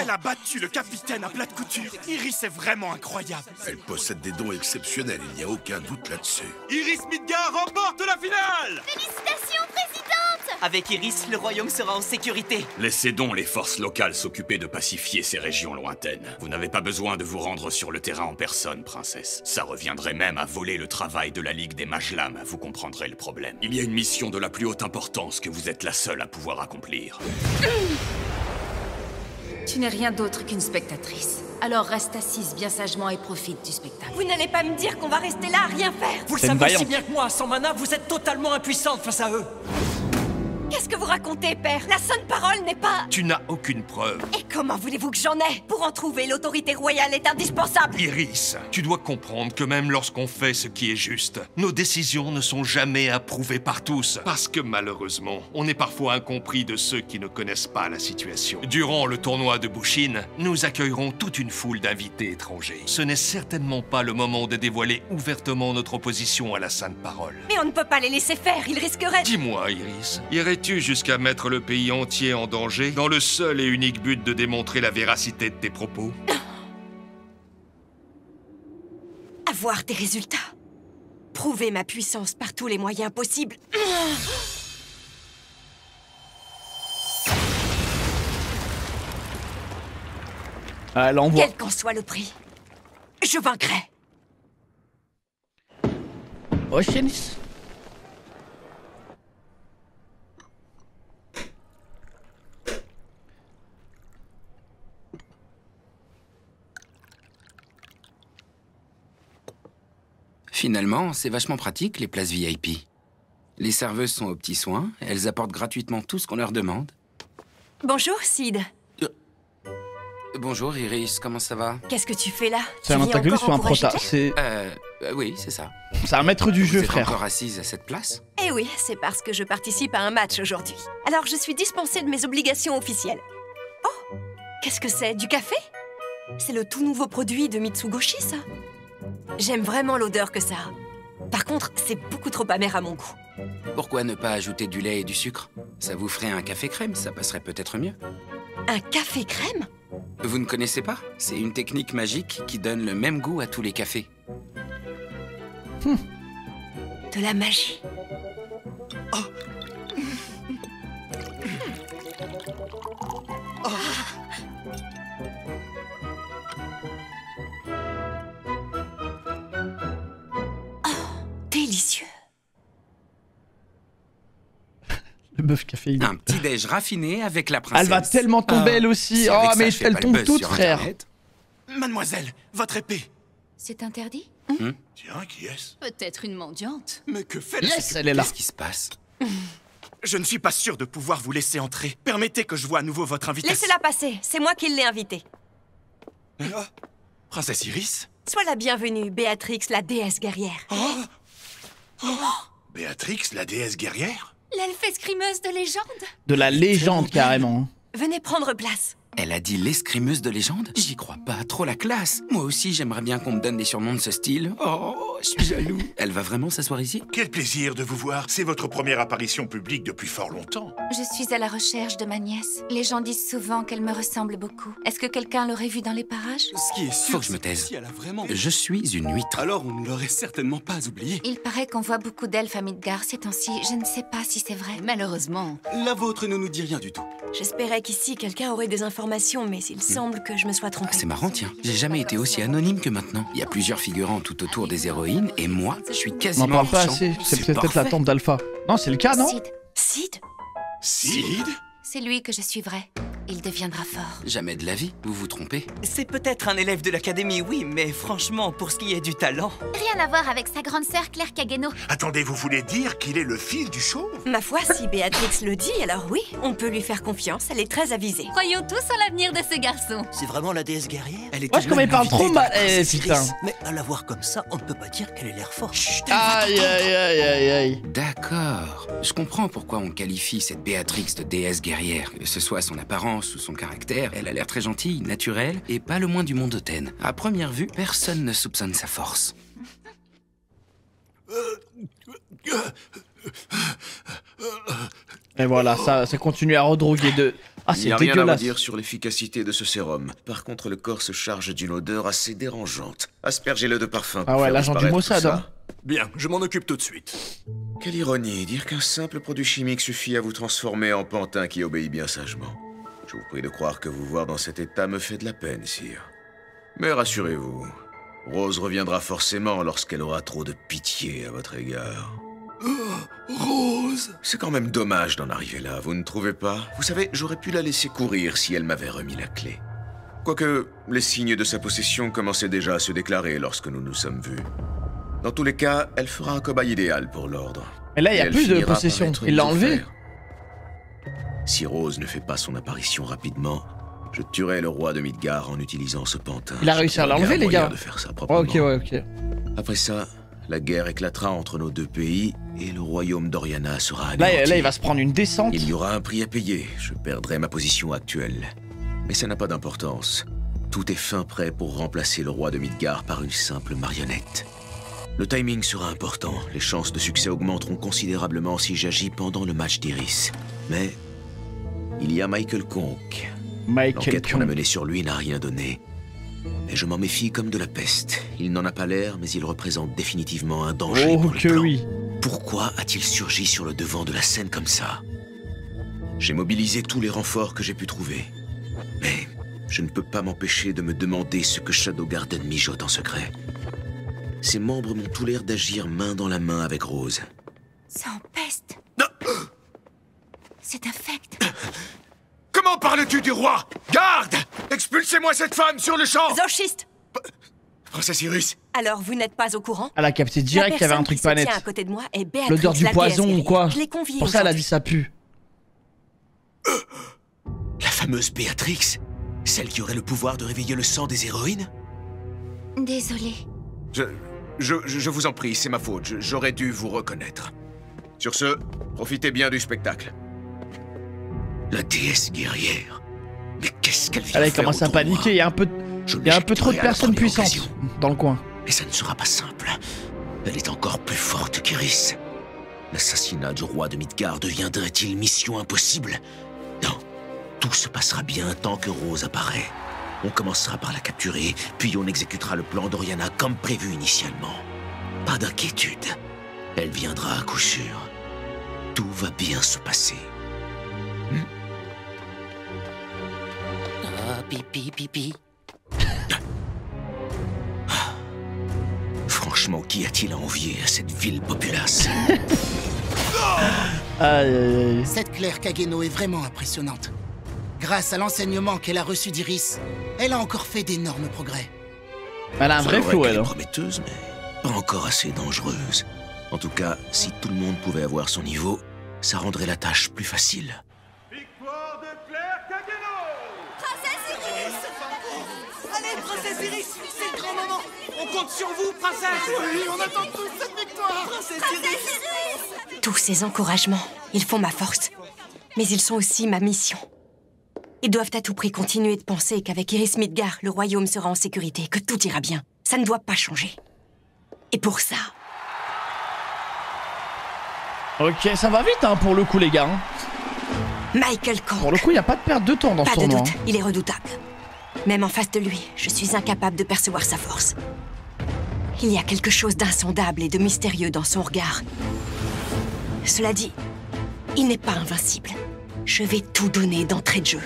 Elle a battu le capitaine à plat de couture. Iris est vraiment incroyable. Elle possède des dons exceptionnels, il n'y a aucun doute là-dessus. Iris Midgar remporte la finale. Félicitations, présidente! Avec Iris, le royaume sera en sécurité. Laissez donc les forces locales s'occuper de pacifier ces régions lointaines. Vous n'avez pas besoin de vous rendre sur le terrain en personne, princesse. Ça reviendrait même à voler le travail de la Ligue des Mages-Lames, vous comprendrez le problème. Il y a une mission de la plus haute importance que vous êtes la seule à pouvoir accomplir. Tu n'es rien d'autre qu'une spectatrice. Alors reste assise bien sagement et profite du spectacle. Vous n'allez pas me dire qu'on va rester là à rien faire. Vous le savez aussi bien que moi, sans mana, vous êtes totalement impuissante face à eux. Qu'est-ce que vous racontez, père? La sainte parole n'est pas... Tu n'as aucune preuve. Et comment voulez-vous que j'en ai? Pour en trouver, l'autorité royale est indispensable. Iris, tu dois comprendre que même lorsqu'on fait ce qui est juste, nos décisions ne sont jamais approuvées par tous. Parce que malheureusement, on est parfois incompris de ceux qui ne connaissent pas la situation. Durant le tournoi de Bushin, nous accueillerons toute une foule d'invités étrangers. Ce n'est certainement pas le moment de dévoiler ouvertement notre opposition à la sainte parole. Mais on ne peut pas les laisser faire, ils risqueraient... Dis-moi, Iris, irais-tu jusqu'à mettre le pays entier en danger dans le seul et unique but de démontrer la véracité de tes propos? Avoir des résultats. Prouver ma puissance par tous les moyens possibles. L'envoi. Quel qu'en soit le prix, je vaincrai. Oceanis. Finalement, c'est vachement pratique, les places VIP. Les serveuses sont aux petits soins, elles apportent gratuitement tout ce qu'on leur demande. Bonjour, Sid. Bonjour, Iris, comment ça va? Qu'est-ce que tu fais là? C'est un antagoniste ou un prota? Oui, c'est ça. C'est un maître du jeu, Vous êtes frère. encore assise à cette place? Eh oui, c'est parce que je participe à un match aujourd'hui. Alors je suis dispensée de mes obligations officielles. Oh, qu'est-ce que c'est? Du café? C'est le tout nouveau produit de Mitsugoshi, ça? J'aime vraiment l'odeur que ça a. Par contre, c'est beaucoup trop amer à mon goût. Pourquoi ne pas ajouter du lait et du sucre? Ça vous ferait un café crème, ça passerait peut-être mieux. Un café crème? Vous ne connaissez pas? C'est une technique magique qui donne le même goût à tous les cafés. De la magie. Délicieux. Le bœuf caféine. Un petit déj raffiné avec la princesse. Elle va tellement tomber elle aussi. si Oh avec ça, mais je fais elle pas le tombe buzz toute, sur frère. Internet. Mademoiselle, votre épée. C'est interdit? Tiens, qui est-ce? Peut-être une mendiante. Mais que fait la Yes, sécurité? elle est là. Qu'est-ce qui se passe? Je ne suis pas sûr de pouvoir vous laisser entrer. Permettez que je voie à nouveau votre invitation. Laissez-la passer, c'est moi qui l'ai invitée. Ah, Princesse Iris? Sois la bienvenue, Béatrix, la déesse guerrière. Béatrix, la déesse guerrière? L'elfe escrimeuse de légende? De la légende, carrément. Venez prendre place. Elle a dit l'escrimeuse de légende? J'y crois pas, trop la classe. Moi aussi, j'aimerais bien qu'on me donne des surnoms de ce style. Oh, je suis jaloux. Elle va vraiment s'asseoir ici? Quel plaisir de vous voir. C'est votre première apparition publique depuis fort longtemps. Je suis à la recherche de ma nièce. Les gens disent souvent qu'elle me ressemble beaucoup. Est-ce que quelqu'un l'aurait vue dans les parages? Ce qui est sûr, Faut que je me c'est taise. si elle a vraiment... Je suis une huître. Alors on ne l'aurait certainement pas oublié. Il paraît qu'on voit beaucoup d'elfes à Midgar ces temps-ci. Je ne sais pas si c'est vrai. Malheureusement. La vôtre ne nous dit rien du tout. J'espérais qu'ici, quelqu'un aurait des informations, mais il semble que je me sois trompée. C'est marrant, tiens. J'ai jamais été aussi anonyme que maintenant. Il y a plusieurs figurants tout autour des héroïnes, et moi, je suis On quasiment n'en parle pas absent. assez. C'est peut-être parfait. la tante d'Alpha. Non, c'est le cas, non? Sid, Sid? Sid? c'est lui que je suivrai. Il deviendra fort. Jamais de la vie, vous vous trompez. C'est peut-être un élève de l'académie, oui, mais franchement, pour ce qui est du talent... Rien à voir avec sa grande sœur Claire Kageno. Attendez, vous voulez dire qu'il est le fils du chauve? Ma foi, si Béatrix le dit, alors oui, on peut lui faire confiance, elle est très avisée. Croyons tous en l'avenir de ce garçon. C'est vraiment la déesse guerrière? Elle Wesh, comme il parle trop mal. Eh, putain. Mais à la voir comme ça, on ne peut pas dire qu'elle ait l'air forte. Aïe, aïe, aïe, aïe, aïe. D'accord. Je comprends pourquoi on qualifie cette Béatrix de déesse guerrière. Que ce soit son apparence ou son caractère, elle a l'air très gentille, naturelle, et pas le moins du monde hautaine. À première vue, personne ne soupçonne sa force. Et voilà, ça continue à redroguer Ah, Il c'est n'y a rien à dégueulasse. redire sur l'efficacité de ce sérum. Par contre, le corps se charge d'une odeur assez dérangeante. Aspergez-le de parfum. Ah ouais, l'agent du Mossad, hein. Bien, je m'en occupe tout de suite. Quelle ironie, dire qu'un simple produit chimique suffit à vous transformer en pantin qui obéit bien sagement. Je vous prie de croire que vous voir dans cet état me fait de la peine, sire. Mais rassurez-vous, Rose reviendra forcément lorsqu'elle aura trop de pitié à votre égard. Rose! C'est quand même dommage d'en arriver là, vous ne trouvez pas? Vous savez, j'aurais pu la laisser courir si elle m'avait remis la clé. Quoique, les signes de sa possession commençaient déjà à se déclarer lorsque nous nous sommes vus. Dans tous les cas, elle fera un cobaye idéal pour l'ordre. Mais là, il y a Et elle plus de finira par possession. être Il l'a une enlevé. affaire. Si Rose ne fait pas son apparition rapidement, je tuerai le roi de Midgard en utilisant ce pantin. Il a réussi à l'enlever, les gars. De faire ça proprement. Ok, ouais, ok. Après ça, la guerre éclatera entre nos deux pays et le royaume d'Oriana sera anéanti. Là, il va se prendre une descente. Il y aura un prix à payer. Je perdrai ma position actuelle. Mais ça n'a pas d'importance. Tout est fin prêt pour remplacer le roi de Midgard par une simple marionnette. Le timing sera important. Les chances de succès augmenteront considérablement si j'agis pendant le match d'Iris. Mais il y a Michael Conk. L'enquête qu'on a menée sur lui n'a rien donné. Mais je m'en méfie comme de la peste. Il n'en a pas l'air, mais il représente définitivement un danger pour le plan. Oui. Pourquoi a-t-il surgi sur le devant de la scène comme ça? J'ai mobilisé tous les renforts que j'ai pu trouver. Mais je ne peux pas m'empêcher de me demander ce que Shadow Garden mijote en secret. Ses membres m'ont tout l'air d'agir main dans la main avec Rose. Sans peste. C'est infect. Comment parles-tu du roi? Garde! Expulsez-moi cette femme sur le champ! Zoshist! Princesse Iris! Alors, vous n'êtes pas au courant? Elle a capté direct qu'il y avait un truc pas net. À côté de moi est Béatrix, L'odeur du la poison déesse ou quoi? Je l'ai conviée Pour ça, elle a aujourd'hui. dit ça pue. La fameuse Béatrix? Celle qui aurait le pouvoir de réveiller le sang des héroïnes? Désolée. Je vous en prie, c'est ma faute. J'aurais dû vous reconnaître. Sur ce, profitez bien du spectacle. La déesse guerrière. Mais qu'est-ce qu'elle vient Elle faire commence à autour de moi? paniquer. Il y a un peu trop de personnes puissantes dans le coin. Mais ça ne sera pas simple. Elle est encore plus forte qu'Iris. L'assassinat du roi de Midgard deviendrait-il mission impossible? Non. Tout se passera bien tant que Rose apparaît. On commencera par la capturer, puis on exécutera le plan d'Oriana comme prévu initialement. Pas d'inquiétude. Elle viendra à coup sûr. Tout va bien se passer. Pipi, pipi. Franchement, qu'y a-t-il à envier à cette ville populace? Cette Claire Kageno est vraiment impressionnante. Grâce à l'enseignement qu'elle a reçu d'Iris, elle a encore fait d'énormes progrès. Elle a un vrai flow, elle. Elle est prometteuse, mais pas encore assez dangereuse. En tout cas, si tout le monde pouvait avoir son niveau, ça rendrait la tâche plus facile. Victoire de Claire Kageno! Princesse Iris! Allez, Princesse Iris, c'est le grand moment! On compte sur vous, princesse! Oui, on attend tous cette victoire! Princesse Iris! Tous ces encouragements, ils font ma force. Mais ils sont aussi ma mission. Ils doivent à tout prix continuer de penser qu'avec Iris Midgard, le royaume sera en sécurité, que tout ira bien. Ça ne doit pas changer. Et pour ça... Ok, ça va vite hein, pour le coup les gars. Michael Conk. Pour le coup, il n'y a pas de perte de temps dans ce Pas de tournoi. doute, il est redoutable. Même en face de lui, je suis incapable de percevoir sa force. Il y a quelque chose d'insondable et de mystérieux dans son regard. Cela dit, il n'est pas invincible. Je vais tout donner d'entrée de jeu.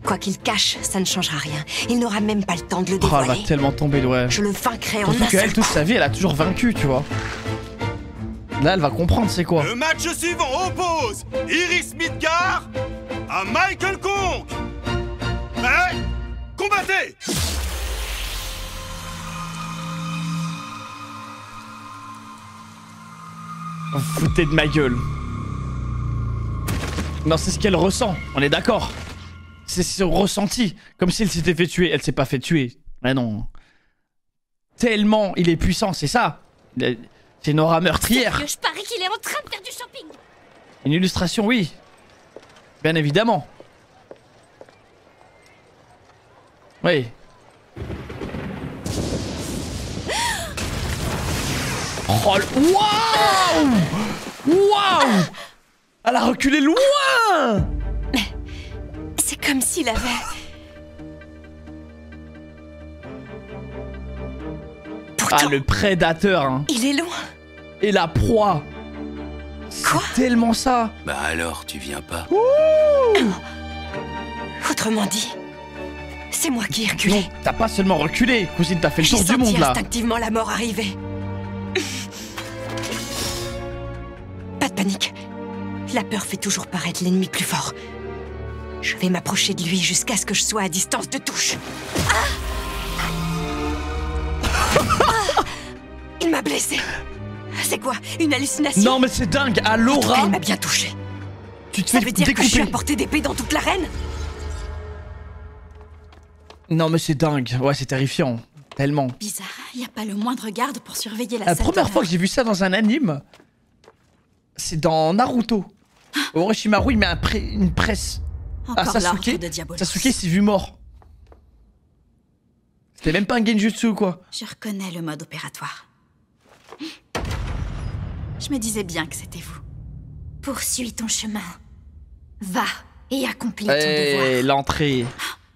Quoi qu'il cache, ça ne changera rien. Il n'aura même pas le temps de le Oh, elle dévoiler. va tellement tomber de ouais. Je le vaincrai en Surtout un seul qu'elle, toute sa vie, elle a toujours vaincu, tu vois. Là, elle va comprendre c'est quoi. Le match suivant oppose Iris Midgard à Michael Conk. Prêt? Combattez! Oh, foutez de ma gueule. Non, c'est ce qu'elle ressent, on est d'accord. C'est son ressenti. Comme si elle s'était fait tuer. Elle s'est pas fait tuer. Mais non. Tellement il est puissant, c'est ça. C'est une aura meurtrière. Je parie qu'il est en train de faire du shopping. Une illustration, oui. Bien évidemment. Oui. Oh, waouh! Waouh! Elle a reculé loin! Comme s'il avait... Pourtant, Ah, le prédateur, hein. il est loin. Et la proie. Quoi? C'est tellement ça. Bah alors, tu viens pas? Autrement dit, c'est moi qui ai reculé. Non, t'as pas seulement reculé, cousine, t'as fait le J'ai tour du senti monde là. instinctivement la mort arriver. Pas de panique. La peur fait toujours paraître l'ennemi plus fort. Je vais m'approcher de lui jusqu'à ce que je sois à distance de touche. Il m'a blessé. C'est quoi? Une hallucination? Non mais c'est dingue, à l'aura. Il m'a bien touché. Tu te Ça fais veut dire que je suis à découper. portée d'épée dans toute l'arène? Non mais c'est dingue, ouais c'est terrifiant. Tellement. Bizarre, y a pas le moindre garde pour surveiller la salle. La première fois que j'ai vu ça dans un anime, c'est dans Naruto. Orochimaru il met une presse à Encore Sasuke. l'ordre de Diabolos. Sasuke s'est vu mort. C'était même pas un genjutsu ou quoi. Je reconnais le mode opératoire. Je me disais bien que c'était vous. Poursuis ton chemin. Va et accomplis ton devoir. Et l'entrée.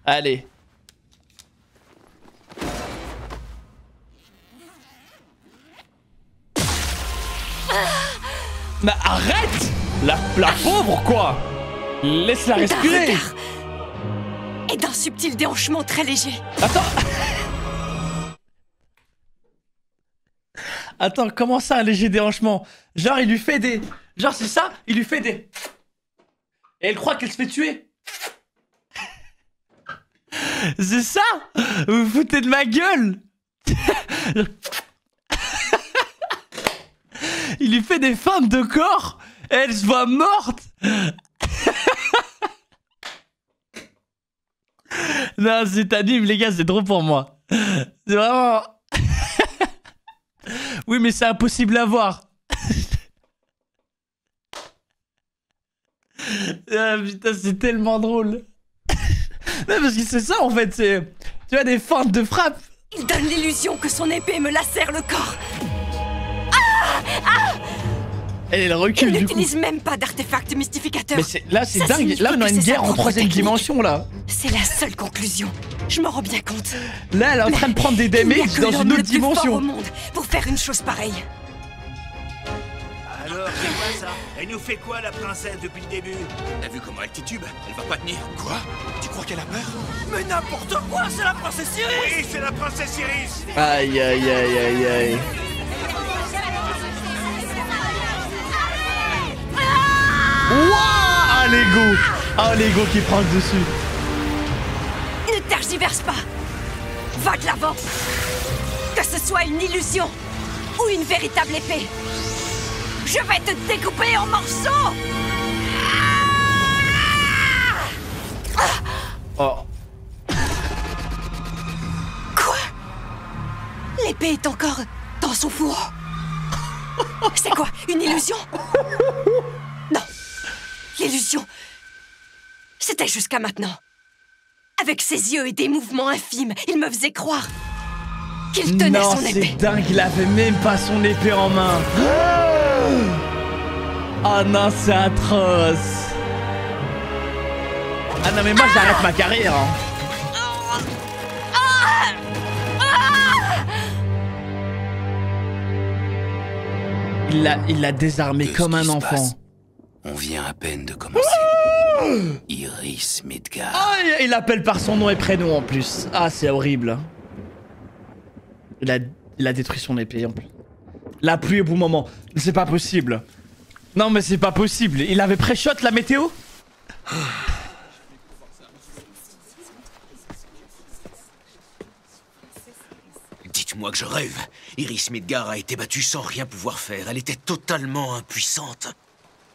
Allez. Mais arrête! La pauvre quoi! Laisse-la respirer! D'un regard et d'un subtil déhanchement très léger. Attends! Attends, comment ça un léger déhanchement? Genre il lui fait des... Genre c'est ça? Il lui fait des... Et elle croit qu'elle se fait tuer? C'est ça? Vous vous foutez de ma gueule? Il lui fait des feintes de corps et elle se voit morte. Non, cet anime, les gars, c'est trop pour moi. C'est vraiment... Oui, mais c'est impossible à voir. Ah, putain, c'est tellement drôle. Non, parce que c'est ça, en fait, c'est... Tu as des feintes de frappe. Il donne l'illusion que son épée me lacère le corps. Elle recule, Il du coup. n'utilise même pas d'artefact mystificateur. Mais là, c'est Ça dingue. signifie Là, on a que une c'est sa guerre en propre 3ème technique. dimension, là. C'est la seule conclusion. Je m'en rends bien compte. Là, elle est en train de prendre des Il n'y a damages que dans l'homme une autre le plus fort dimension. au monde pour faire une chose pareille. Alors, c'est quoi ça? Elle nous fait quoi, la princesse, depuis le début? T'as vu comment elle titube? Elle va pas tenir. Quoi? Tu crois qu'elle a peur? Mais n'importe quoi, c'est la princesse Iris! Oui, c'est la princesse Iris! Aïe, aïe, aïe, aïe, aïe. Wouah! Ah, l'ego! Ah, l'ego qui prend le dessus. Ne tergiverse pas. Va de l'avant. Que ce soit une illusion ou une véritable épée. Je vais te découper en morceaux. Oh. Quoi? L'épée est encore dans son fourreau. C'est quoi? Une illusion? Non. L'illusion, c'était jusqu'à maintenant. Avec ses yeux et des mouvements infimes, il me faisait croire qu'il tenait Non, son épée. c'est dingue, il avait même pas son épée en main. Oh non, c'est atroce. Ah non, mais moi j'arrête ma carrière. Hein. Il l'a désarmé comme un enfant. On vient à peine de commencer. Iris Midgard. Ah, il l'appelle par son nom et prénom en plus. Ah, c'est horrible. Il a détruit son épée en plus. La pluie au bon moment. C'est pas possible. Non, mais c'est pas possible. Il avait pré-shot la météo? Dites-moi que je rêve. Iris Midgard a été battue sans rien pouvoir faire. Elle était totalement impuissante.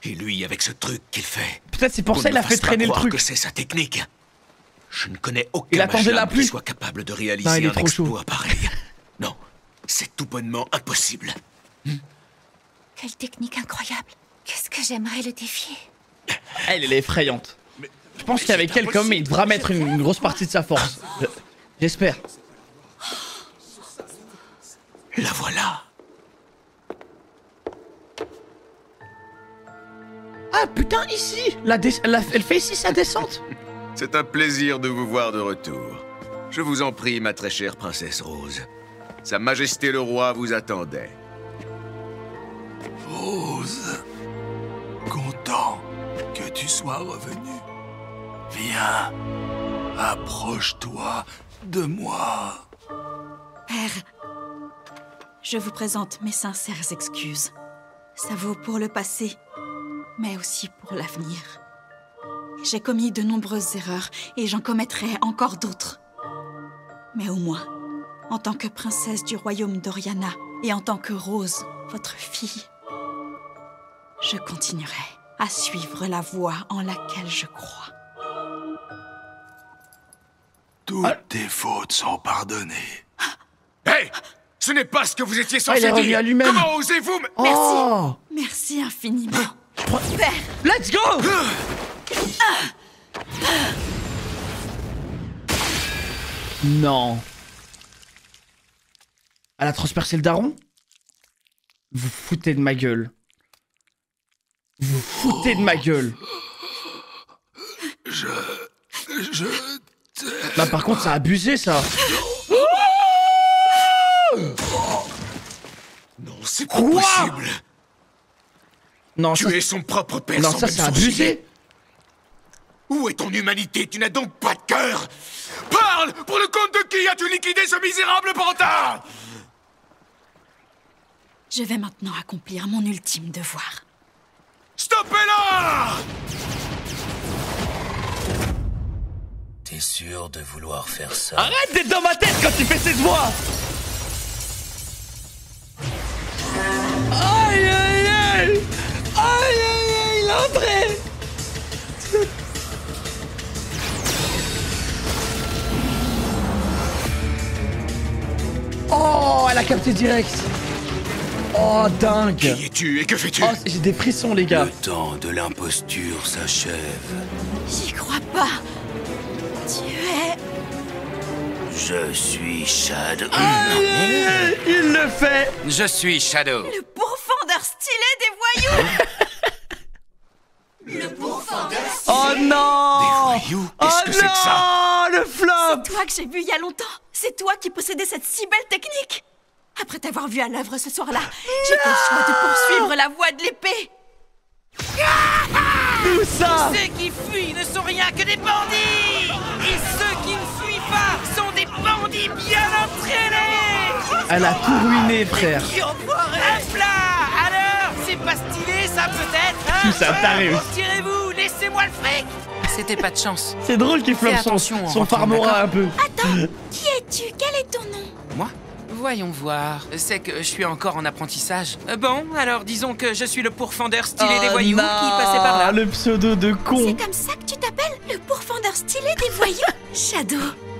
Et lui, avec ce truc qu'il fait... Peut-être c'est pour ça qu'il a fait traîner le truc. Que c'est sa technique. Je ne connais aucun Il attendait la Majlam pluie. qui soit capable de réaliser Non, il est un trop exploit pareil. Non, c'est tout bonnement impossible. Quelle technique incroyable. Qu'est-ce que j'aimerais le défier. Elle est effrayante. Je pense qu'avec elle, comme il devra mettre une grosse partie de sa force. J'espère. La voilà. Ah putain, ici elle fait ici sa descente. C'est un plaisir de vous voir de retour. Je vous en prie, ma très chère princesse Rose. Sa Majesté le Roi vous attendait. Rose, content que tu sois revenu. Viens, approche-toi de moi. Père, je vous présente mes sincères excuses. Ça vaut pour le passé, mais aussi pour l'avenir. J'ai commis de nombreuses erreurs et j'en commettrai encore d'autres. Mais au moins, en tant que princesse du royaume d'Oriana et en tant que Rose, votre fille, je continuerai à suivre la voie en laquelle je crois. Toutes tes fautes sont pardonnées. Hé! Ce n'est pas ce que vous étiez censé il est revenu dire. à lui-même. Comment osez-vous me... Oh. Merci. Merci infiniment. Père. Let's go! Non. Elle a transpercé le daron? Vous foutez de ma gueule. Vous foutez de ma gueule. Là par contre ça a abusé ça. Non, c'est pas possible. Non, tu es son propre père. Non, sans ça même c'est sourciller. abusé. Où est ton humanité? Tu n'as donc pas de cœur? Parle! Pour le compte de qui as-tu liquidé ce misérable pantin? Je vais maintenant accomplir mon ultime devoir. Stoppez-la! T'es sûr de vouloir faire ça? Arrête d'être dans ma tête quand tu fais cette voix. Aïe aïe aïe. Aïe aïe aïe, il est entré. Oh, elle a capté direct. Oh, dingue. Qui es-tu et que fais-tu? Oh, j'ai des frissons, les gars. Le temps de l'imposture s'achève. J'y crois pas. Tu es... Je suis Shadow. Il le fait. Je suis Shadow. le pourfendeur stylé des voyous. Le pourfendeur stylé. Oh non. Des voyous? Qu'est-ce que c'est que ça? Oh, le flop. C'est toi que j'ai vu il y a longtemps. C'est toi qui possédais cette si belle technique. Après t'avoir vu à l'œuvre ce soir-là, j'ai fait le choix de poursuivre la voie de l'épée. Où ça? Ceux qui fuient ne sont rien que des bandits. Et ceux qui ne fuient pas sont des bandits bien entraînés. Elle a tout ruiné, frère. Hop là. Alors, c'est pas stylé ça peut-être, hein? Tout ça, taré. Tirez-vous, laissez-moi le fric. C'était pas de chance. C'est drôle qu'il floppe son farmora un peu. Attends, qui es-tu? Quel est ton nom? Moi? Voyons voir. C'est que je suis encore en apprentissage. Bon, alors disons que je suis le pourfendeur stylé des voyous qui passait par là. Le pseudo de con. C'est comme ça que tu t'appelles? Le pourfendeur stylé des voyous? Shadow,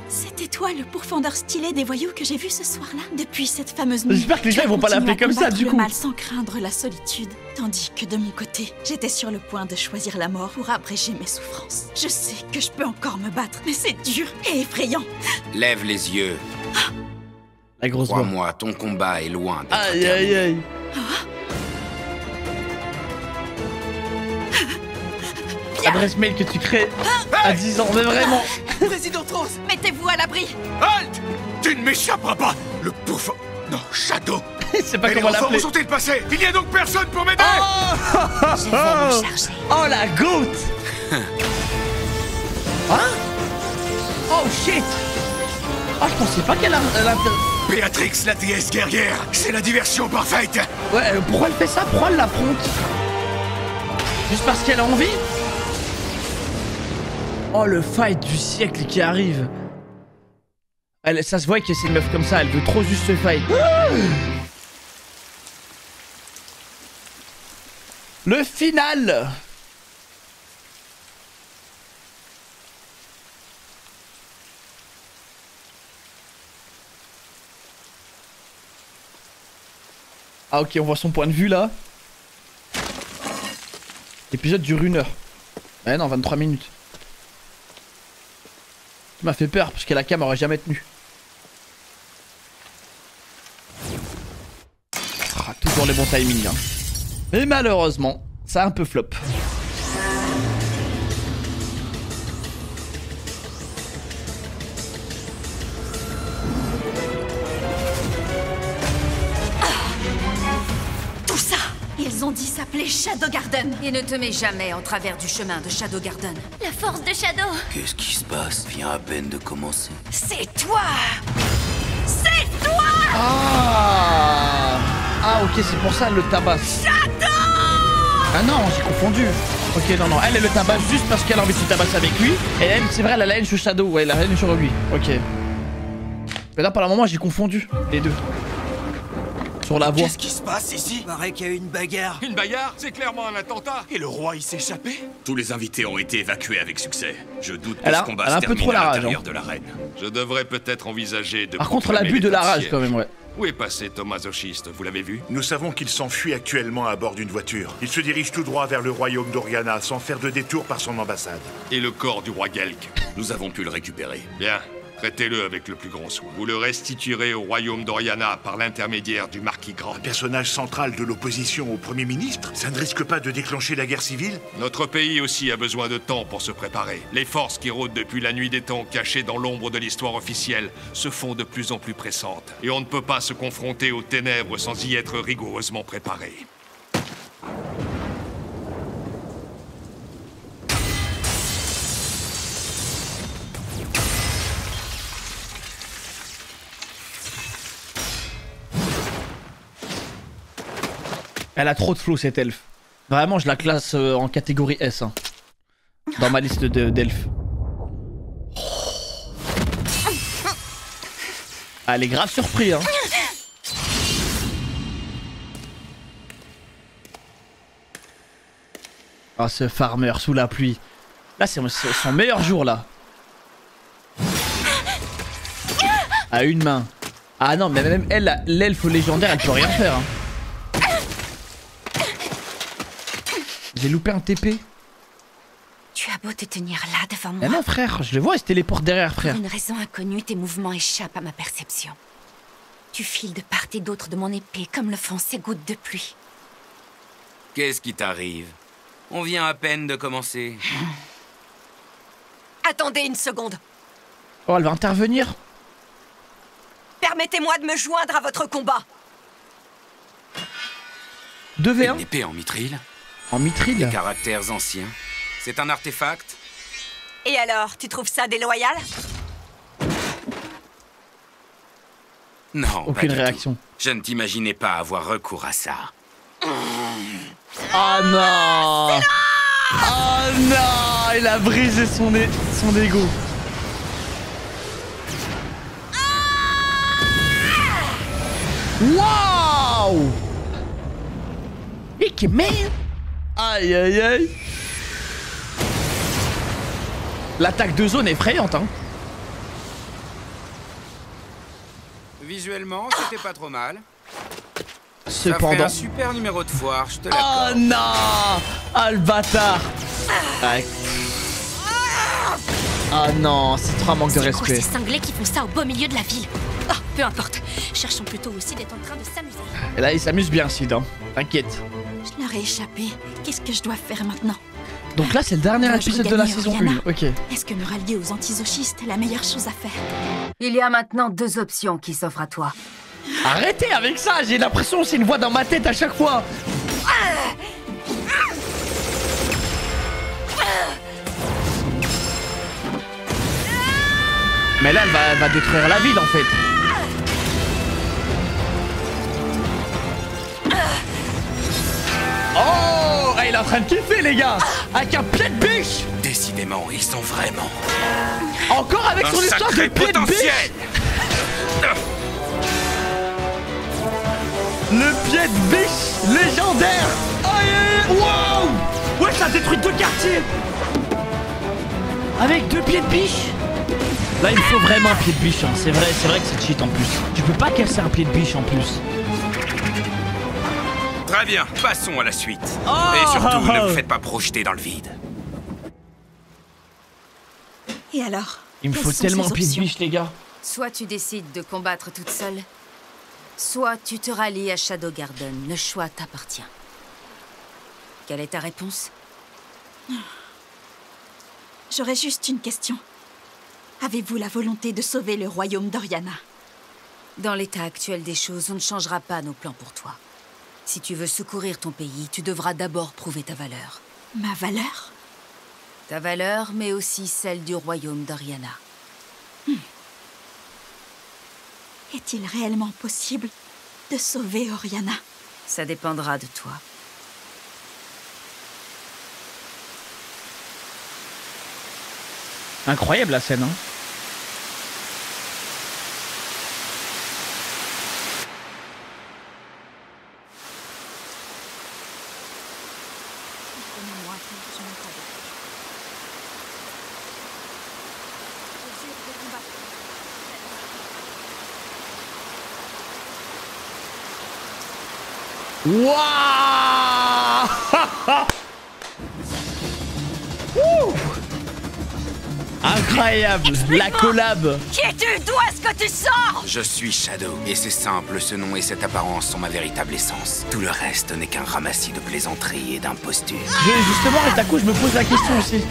c'était toi le pourfendeur stylé des voyous que j'ai vu ce soir-là. Depuis cette fameuse nuit. J'espère que les gens ils vont pas l'appeler comme ça du coup. le mal sans craindre la solitude. Tandis que de mon côté, j'étais sur le point de choisir la mort pour abréger mes souffrances. Je sais que je peux encore me battre, mais c'est dur et effrayant. Lève les yeux. La grosse voix. Crois-moi, ton combat est loin d'être Aïe terminé. aïe aïe. Adresse mail que tu crées à 10 ans, mais vraiment. Président Tross, mettez-vous à l'abri. Halte! Tu ne m'échapperas pas! Le pourfend... Non, Shadow! C'est pas Et les comment renforts, où l'appeler. sont-ils passés? Il n'y a donc personne pour m'aider! Je vais m'en charger. Oh la goutte. Hein? Oh shit. Oh je pensais pas qu'elle a... Béatrix, la déesse guerrière, c'est la diversion parfaite! Ouais, pourquoi elle fait ça? Pourquoi elle l'affronte? Juste parce qu'elle a envie? Oh le fight du siècle qui arrive. Elle, ça se voit que c'est une meuf comme ça, elle veut trop juste se fight. Le final. Ah ok, on voit son point de vue là. L'épisode dure 1 heure. Ouais non, 23 minutes. Ça m'a fait peur parce que la cam aurait jamais tenu. Ah, toujours les bons timings hein. Mais malheureusement, ça a un peu flop. nous ont dit s'appeler Shadow Garden. Et ne te mets jamais en travers du chemin de Shadow Garden. La force de Shadow. Qu'est-ce qui se passe? Vient à peine de commencer. C'est toi. C'est toi. Ah, ok, c'est pour ça le tabac. Shadow. Ah non, j'ai confondu. Ok, non, elle le tabasse juste parce qu'elle a envie de se tabasser avec lui. Et elle, c'est vrai, elle a la haine sur Shadow. Ouais, elle a la haine sur lui. Ok. Mais là, par le moment, j'ai confondu les deux. Sur la voie. Qu'est-ce qui se passe ici? Paraît qu'il y a eu une bagarre. Une bagarre? C'est clairement un attentat. Et le roi, il s'est échappé? Tous les invités ont été évacués avec succès. Je doute que Elle a- ce combat elle a un se peu termine trop la à rage, l'intérieur hein. de l'arène. Je devrais peut-être envisager de... Par contre, proclamer l'abus de la l'état rage, siège. quand même, ouais. Où est passé Thomas Oshist? Vous l'avez vu? Nous savons qu'il s'enfuit actuellement à bord d'une voiture. Il se dirige tout droit vers le royaume d'Oriana sans faire de détour par son ambassade. Et le corps du roi Gelk? Nous avons pu le récupérer. Bien. Traitez-le avec le plus grand soin. Vous le restituerez au royaume d'Oriana par l'intermédiaire du marquis Grand. Personnage central de l'opposition au Premier ministre, ça ne risque pas de déclencher la guerre civile? Notre pays aussi a besoin de temps pour se préparer. Les forces qui rôdent depuis la nuit des temps, cachées dans l'ombre de l'histoire officielle, se font de plus en plus pressantes. Et on ne peut pas se confronter aux ténèbres sans y être rigoureusement préparé. Elle a trop de flow, cette elfe. Vraiment, je la classe en catégorie S. Hein, dans ma liste d'elfes. Ah, elle est grave surpris, hein. Ah, ce farmer sous la pluie. Là, c'est son meilleur jour, là. À une main. Ah non, mais même elle, l'elfe légendaire, elle peut rien faire, hein. J'ai loupé un TP. Tu as beau te tenir là devant moi. Eh non, frère, je le vois, il se téléporte derrière, frère. Pour une raison inconnue, tes mouvements échappent à ma perception. Tu files de part et d'autre de mon épée comme le font ces gouttes de pluie. Qu'est-ce qui t'arrive? On vient à peine de commencer. Attendez une seconde. Oh, elle va intervenir. Permettez-moi de me joindre à votre combat. 2v1. Une épée en mithril? En mithril? Des caractères anciens. C'est un artefact? Et alors, tu trouves ça déloyal? Non, aucune pas du réaction. tout. Je ne t'imaginais pas avoir recours à ça. Oh non! Oh non! Il a brisé son ego. Waouh! Et man! Aïe aïe aïe! L'attaque de zone est effrayante, hein. Visuellement, c'était pas trop mal. Cependant. Ça ferait un super numéro de foire, je te l'accorde. Oh non! Ah le bâtard! Ouais. Oh non, c'est trop un manque de respect. C'est cinglés qui font ça au beau milieu de la ville. Oh, peu importe. Cherchons plutôt aussi d'être en train de s'amuser. Et là, il s'amuse bien, Sid, hein. T'inquiète. Je leur ai échappé. Qu'est-ce que je dois faire maintenant? Donc là, c'est le dernier Dois-je épisode de la regagner saison Oriana? 1. Ok. Est-ce que me rallier aux antisochistes est la meilleure chose à faire? Il y a maintenant 2 options qui s'offrent à toi. Arrêtez avec ça, j'ai l'impression que c'est une voix dans ma tête à chaque fois. Mais là, elle va détruire la ville en fait. Oh, il est en train de kiffer les gars. Avec un pied de biche. Décidément, ils sont vraiment... Encore avec son histoire de pied de biche. Le pied de biche légendaire. Oh, wow. Ouais, ça a détruit 2 quartiers. Avec 2 pieds de biche. Là, il faut vraiment un pied de biche, hein. C'est vrai que c'est cheat en plus. Tu peux pas casser un pied de biche en plus. Très bien, passons à la suite. Oh, et surtout, oh, ne oh. vous faites pas projeter dans le vide. Et alors? Il me quelles faut sont tellement un ces pied de options? biche, les gars. Soit tu décides de combattre toute seule, soit tu te rallies à Shadow Garden. Le choix t'appartient. Quelle est ta réponse? J'aurais juste une question. Avez-vous la volonté de sauver le royaume d'Oriana? Dans l'état actuel des choses, on ne changera pas nos plans pour toi. Si tu veux secourir ton pays, tu devras d'abord prouver ta valeur. Ma valeur? Ta valeur, mais aussi celle du royaume d'Oriana. Est-il réellement possible de sauver Oriana? Ça dépendra de toi. Incroyable la scène, hein. Wouah. Incroyable, la collab. Qui es-tu? D'où est-ce que tu sors? Je suis Shadow, et c'est simple, ce nom et cette apparence sont ma véritable essence. Tout le reste n'est qu'un ramassis de plaisanteries et d'impostures. Justement, Retaku, je me pose la question aussi.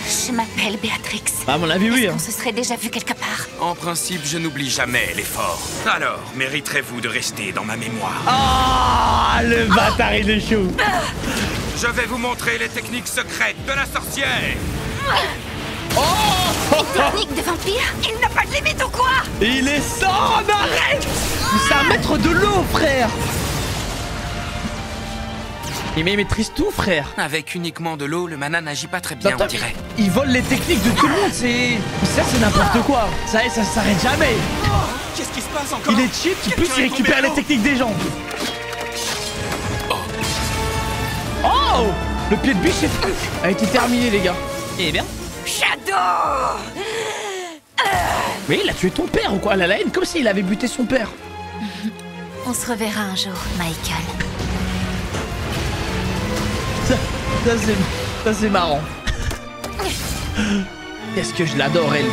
Je m'appelle Béatrix. À mon avis, oui. Est-ce qu'on se serait déjà vu quelque part? En principe, je n'oublie jamais l'effort. Alors, mériterez-vous de rester dans ma mémoire? Ah, le bâtard, il est chaud. Je vais vous montrer les techniques secrètes de la sorcière. Oh! Technique de vampire? Il n'a pas de limite ou quoi? Il est sans arrête. C'est un maître de l'eau, frère. Il maîtrise tout, frère. Avec uniquement de l'eau, le mana n'agit pas très bien, on dirait. Il vole les techniques de tout le monde, c'est n'importe quoi. Ça s'arrête jamais. Qu'est-ce qui se passe encore? Il est cheat, plus il récupère les techniques des gens. Oh! Le pied de biche a été terminé, les gars. Eh bien. Shadow! Mais il a tué ton père ou quoi? La haine, comme s'il avait buté son père. On se reverra un jour, Michael. Ça c'est marrant. Qu'est-ce que je l'adore, elle.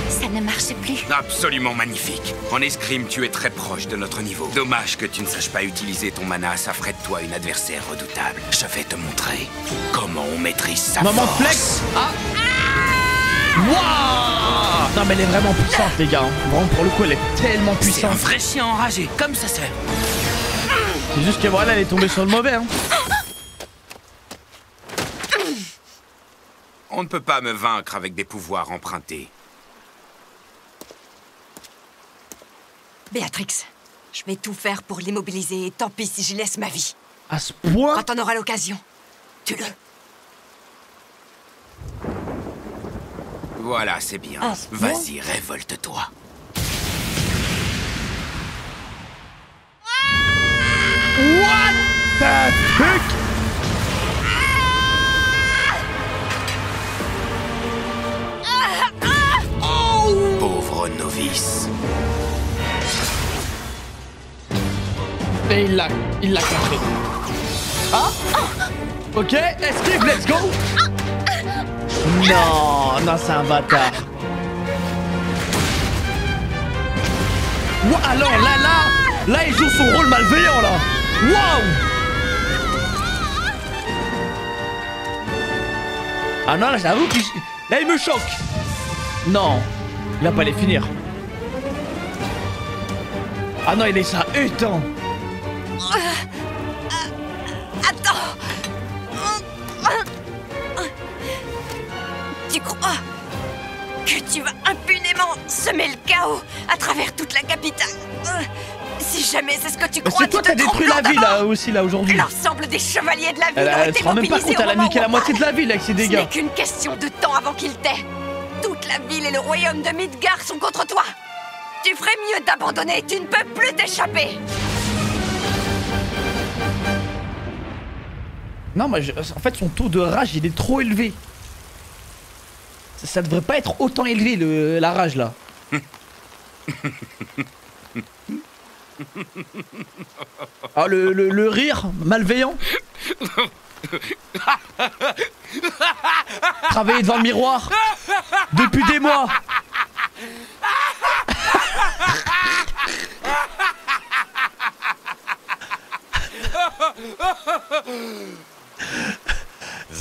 Ça ne marche plus. Absolument magnifique. En escrime, tu es très proche de notre niveau. Dommage que tu ne saches pas utiliser ton mana, ça ferait de toi une adversaire redoutable. Je vais te montrer comment on maîtrise sa Moment force. de flex. Ah. Waouh. Non mais elle est vraiment puissante, les gars. Vraiment, pour le coup, elle est tellement puissante. C'est un vrai chien enragé, comme ça c'est. C'est juste que voilà, elle est tombée sur le mauvais, hein. On ne peut pas me vaincre avec des pouvoirs empruntés. Béatrix, je vais tout faire pour l'immobiliser et tant pis si j'y laisse ma vie. À ce point? Quand on aura l'occasion, tue-le. Voilà, c'est bien. Vas-y, révolte-toi. What the fuck? Pauvre novice. Et il l'a caché. Ah. Ok, esquive, let's go. Non, c'est un bâtard. Alors là, il joue son rôle malveillant là. Waouh. Ah non, là j'avoue qu'il... Là il me choque. Non, il va pas les finir. Ah non, il est ça, éteint. Attends. Tu crois que tu vas impunément semer le chaos à travers toute la capitale? Si jamais c'est ce que tu crois, c'est toi qui as détruit la ville là aussi là aujourd'hui. L'ensemble des chevaliers de la ville ont Elle été se rend même pas mobilisés compte, elle a au moment niqué où la on moitié de parle. la ville avec ses Ce dégâts. n'est qu'une question de temps avant qu'il t'ait. Toute la ville et le royaume de Midgar sont contre toi. Tu ferais mieux d'abandonner, tu ne peux plus t'échapper. Non, mais en fait, son taux de rage, il est trop élevé. Ça devrait pas être autant élevé, la rage, là. Ah, le rire malveillant. Travailler devant le miroir depuis des mois.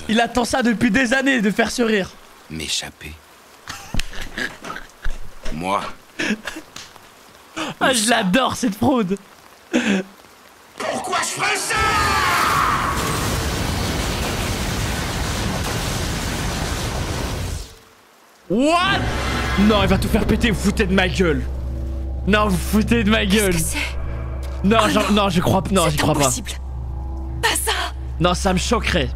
Il attend ça depuis des années, de faire ce rire. M'échapper. Moi. Ah, je l'adore cette fraude. Pourquoi je ferais ça? What? Non, il va tout faire péter, vous foutez de ma gueule. Non, vous foutez de ma gueule. Qu'est-ce que c'est? Non, Oh non. non, j'y crois, non, j'y crois pas. Pas ça. Non, ça me choquerait.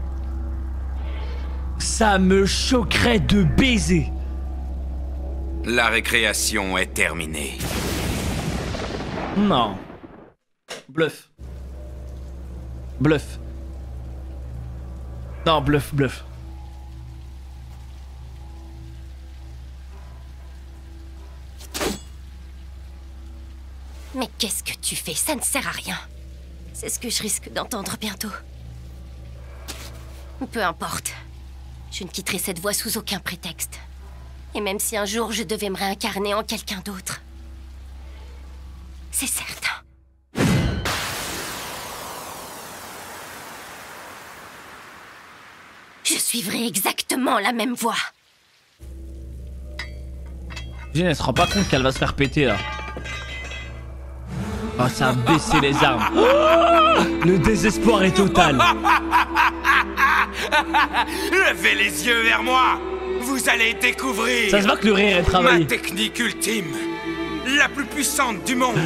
Ça me choquerait de baiser. La récréation est terminée. Non. Bluff. Bluff. Non, bluff, bluff. Mais qu'est-ce que tu fais? Ça ne sert à rien. C'est ce que je risque d'entendre bientôt. Peu importe. Je ne quitterai cette voie sous aucun prétexte. Et même si un jour je devais me réincarner en quelqu'un d'autre, c'est certain. Je suivrai exactement la même voie. Jeanne, elle se rend pas compte qu'elle va se faire péter là. Oh, ça a baissé les armes. Le désespoir est total. Levez les yeux vers moi. Vous allez découvrir. Ça se voit que le rire est travaillé. Ma technique ultime, la plus puissante du monde.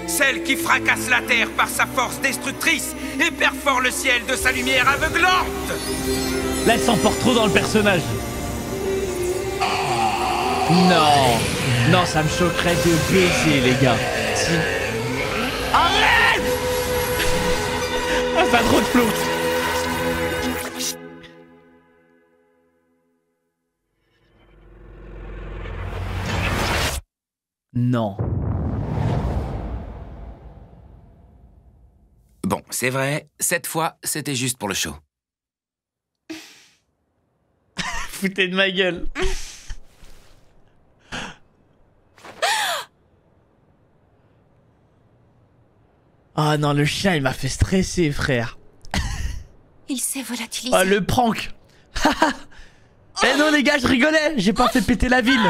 Celle qui fracasse la terre par sa force destructrice et perfore le ciel de sa lumière aveuglante. Là, elle s'emporte trop dans le personnage. Non. Non, ça me choquerait de baiser, les gars. Si... Arrête! Ah, ça a trop de flow. Non. Bon, c'est vrai, cette fois, c'était juste pour le show. Foutez de ma gueule. Ah non, le chien, il m'a fait stresser, frère. Il s'est volatilisé. Oh, le prank. Eh non, les gars, je rigolais. J'ai pas fait péter la ville.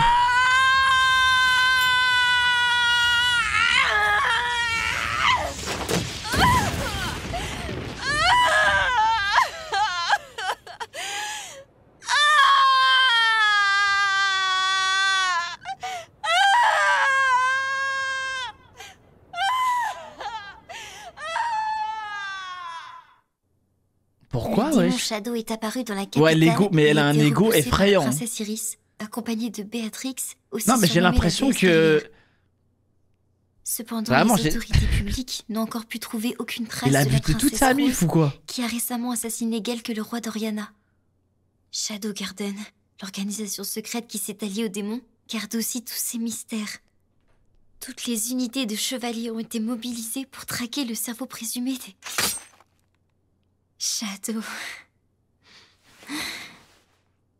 Pourquoi, le ouais? démon Shadow est apparu dans la capitale. Ouais, l'ego, mais elle a un et été ego repoussé par effrayant. la princesse Iris, accompagnée de Béatrix, aussi Non, mais j'ai surnommée l'impression la déesse que... guerrière. Cependant, Vraiment, les j'ai- autorités publiques n'ont encore pu trouver aucune trace Il a de la buté toute princesse sa mif Rose, ou quoi? qui a récemment assassiné Gelk, le roi d'Oriana. Shadow Garden, l'organisation secrète qui s'est alliée aux démons, garde aussi tous ces mystères. Toutes les unités de chevaliers ont été mobilisées pour traquer le cerveau présumé des... Shadow...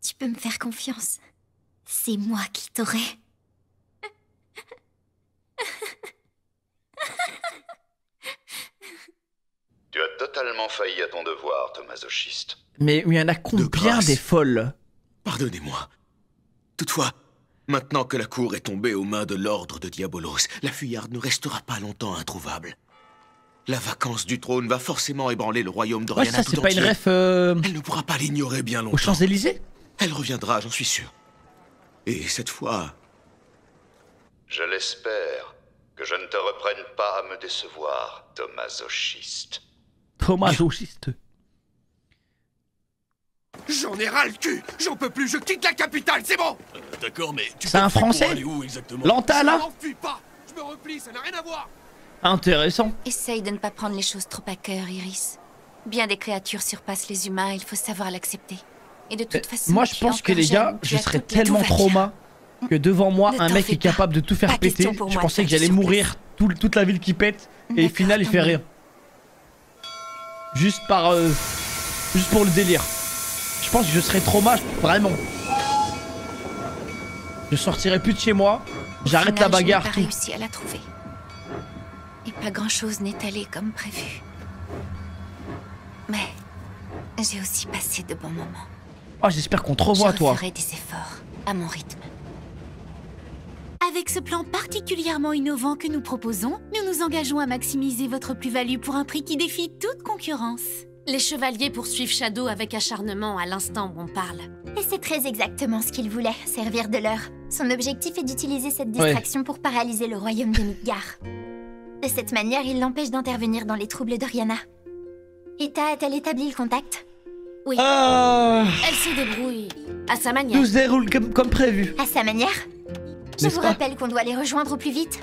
Tu peux me faire confiance. C'est moi qui t'aurai. Tu as totalement failli à ton devoir, Thomasochiste. Mais il y en a combien des folles? Pardonnez-moi. Toutefois, maintenant que la cour est tombée aux mains de l'ordre de Diabolos, la fuyarde ne restera pas longtemps introuvable. La vacance du trône va forcément ébranler le royaume Ouais, d'Oriana ça, tout c'est pas une entier. ref... Elle ne pourra pas l'ignorer bien longtemps. Aux Champs-Élysées? Elle reviendra, j'en suis sûr. Et cette fois... Je l'espère que je ne te reprenne pas à me décevoir, Thomasochiste. Thomasochiste. J'en ai ras le cul. J'en peux plus. Je quitte la capitale. C'est bon. D'accord, mais tu C'est un t'enfuis pour Français? aller où exactement? Lanta, là? Je m'enfuis pas. Je me replie. Ça n'a rien à voir. Intéressant. Essaye de ne pas prendre les choses trop à cœur, Iris. Bien des créatures surpassent les humains, il faut savoir l'accepter. Et de toute façon, Moi, je tu es pense que encore les gars, jeune, tu je as serais toutes les- tellement tout va bien. trauma que devant moi, Ne un t'en mec fais est capable de tout faire Pas péter. question pour Je moi pensais de que faire j'allais des mourir, toute la ville qui pète, et au final, il fait rien. Juste par... juste pour le délire. Je pense que je serais trauma, vraiment. Je sortirais plus de chez moi, j'arrête la Au final, bagarre, je n'ai pas tout. réussi à la trouver. Et pas grand-chose n'est allé comme prévu. Mais j'ai aussi passé de bons moments. Oh, j'espère qu'on te revoit, Je toi. referai des efforts à mon rythme. Avec ce plan particulièrement innovant que nous proposons, nous nous engageons à maximiser votre plus-value pour un prix qui défie toute concurrence. Les chevaliers poursuivent Shadow avec acharnement à l'instant où on parle. Et c'est très exactement ce qu'il voulait, servir de leurre. Son objectif est d'utiliser cette distraction pour paralyser le royaume de Midgar. De cette manière, il l'empêche d'intervenir dans les troubles d'Oriana. Ita a-t-elle établi le contact? Oui. Elle se débrouille à sa manière. Tout se déroule comme prévu. À sa manière? Je vous rappelle qu'on doit les rejoindre au plus vite.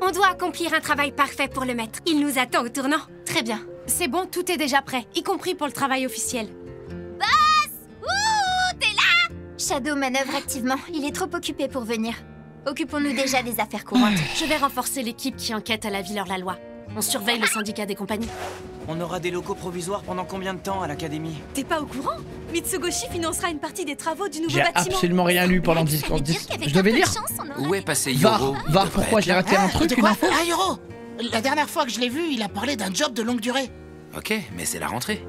On doit accomplir un travail parfait pour le maître. Il nous attend au tournant. Très bien. C'est bon, tout est déjà prêt, y compris pour le travail officiel. Boss! Ouh, t'es là? Shadow manœuvre activement. Il est trop occupé pour venir. Occupons-nous déjà des affaires courantes. Je vais renforcer l'équipe qui enquête à la Villeur-la-Loi. On surveille le syndicat des compagnies. On aura des locaux provisoires pendant combien de temps à l'académie? T'es pas au courant? Mitsugoshi financera une partie des travaux du nouveau J'ai bâtiment. absolument rien lu pendant 10 ans. Je devais lire. Où est passé Yoro? Va, pourquoi j'ai raté un truc, une info? Ah, Yoro! La dernière fois que je l'ai vu, il a parlé d'un job de longue durée. Ok, mais c'est la rentrée.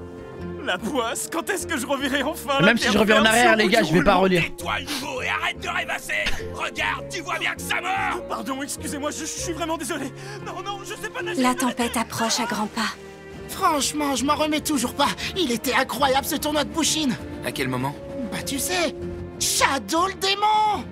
La poisse, quand est-ce que je reverrai enfin? Même si je reviens en arrière, les gars, je vais pas relire. Tais-toi le nouveau et arrête de rêvasser. Regarde, tu vois bien que ça meurt. Pardon, excusez-moi, je suis vraiment désolé. Non, je sais pas nager. La tempête approche à grands pas. Franchement, je m'en remets toujours pas. Il était incroyable ce tournoi de Bushin. À quel moment? Bah tu sais, Shadow le démon.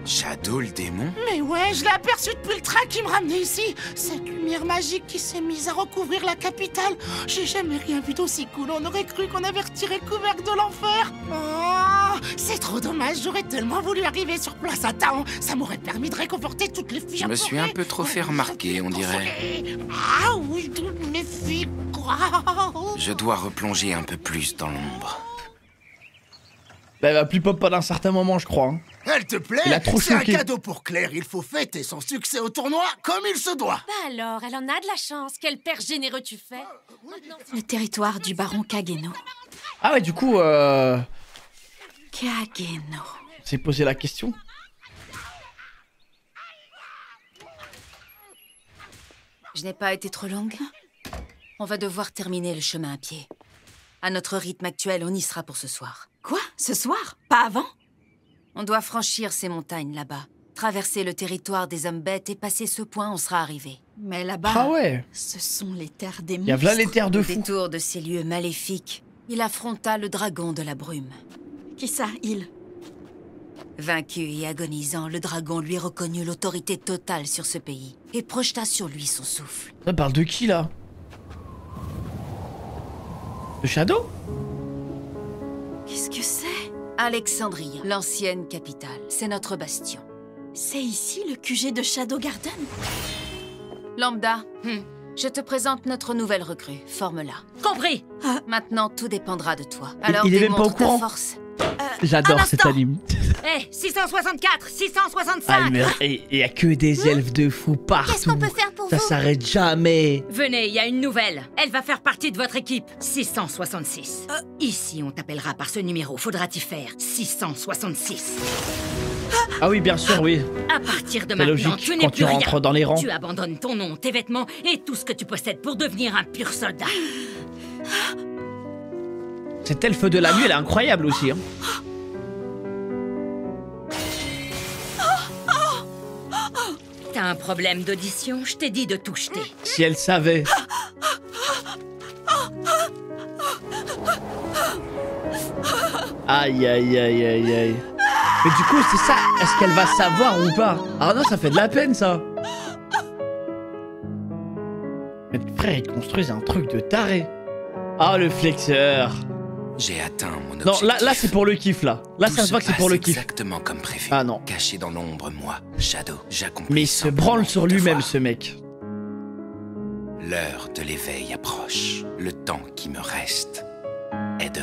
Shadow le démon? Mais ouais, je l'ai aperçu depuis le train qui me ramenait ici. Cette lumière magique qui s'est mise à recouvrir la capitale. J'ai jamais rien vu d'aussi cool. On aurait cru qu'on avait retiré le couvercle de l'enfer. Oh, c'est trop dommage. J'aurais tellement voulu arriver sur place à temps. Ça m'aurait permis de réconforter toutes les filles. Je me suis un peu trop fait remarquer, on dirait. Ah oui, toutes les filles. Je dois replonger un peu plus dans l'ombre. Bah, elle va plus pop pendant un certain moment, je crois. Hein. Elle te plaît? Il a trop C'est un choqué. cadeau pour Claire. Il faut fêter son succès au tournoi comme il se doit. Bah alors, elle en a de la chance. Quel père généreux tu fais. Le territoire du baron Kageno. Ah ouais, du coup, Kageno. s'est posé la question. Je n'ai pas été trop longue. On va devoir terminer le chemin à pied. À notre rythme actuel, on y sera pour ce soir. Quoi? Ce soir? Pas avant? On doit franchir ces montagnes là-bas, traverser le territoire des hommes bêtes et passer ce point, on sera arrivé. Mais là-bas, Ah ouais. ce sont les terres des Y a monstres. v'là les terres de Au fou. détour de ces lieux maléfiques, il affronta le dragon de la brume. Qui ça, il? Vaincu et agonisant, le dragon lui reconnut l'autorité totale sur ce pays et projeta sur lui son souffle. Ça parle de qui, là? De Shadow? Qu'est-ce que c'est? Alexandria, l'ancienne capitale. C'est notre bastion. C'est ici le QG de Shadow Garden? Lambda, je te présente notre nouvelle recrue. Forme-la. Compris. Maintenant, tout dépendra de toi. Alors, il est même pas au démontre ta courant. force. J'adore cet anime. Eh, 664, 665. Ah, mais il y a que des elfes de fou partout. Qu'est-ce qu'on peut faire pour Ça vous? s'arrête jamais. Venez, il y a une nouvelle. Elle va faire partie de votre équipe. 666. Ici, on t'appellera par ce numéro. Faudra-t-y faire 666. Ah oui, bien sûr, oui. À partir de C'est maintenant, logique tu n'es quand plus tu rien. rentres dans les rangs. Tu abandonnes ton nom, tes vêtements et tout ce que tu possèdes pour devenir un pur soldat. Cette elfe de la nuit, elle est incroyable aussi. Hein. T'as un problème d'audition? Je t'ai dit de tout jeter. Si elle savait. Aïe, aïe, aïe, aïe, aïe. Mais du coup, c'est ça. Est-ce qu'elle va savoir ou pas? Ah non, ça fait de la peine, ça. Mais frère, ils construisent un truc de taré. Ah, le flexeur. J'ai atteint mon Non, objectif. là c'est pour le kiff, là. Là, Tout ça se voit que c'est pour le kiff. exactement comme prévu. Ah non. Caché dans l'ombre, moi, Shadow, j'accomplis. Mais il se branle sur lui-même, ce mec. L'heure de l'éveil approche. Le temps qui me reste est de...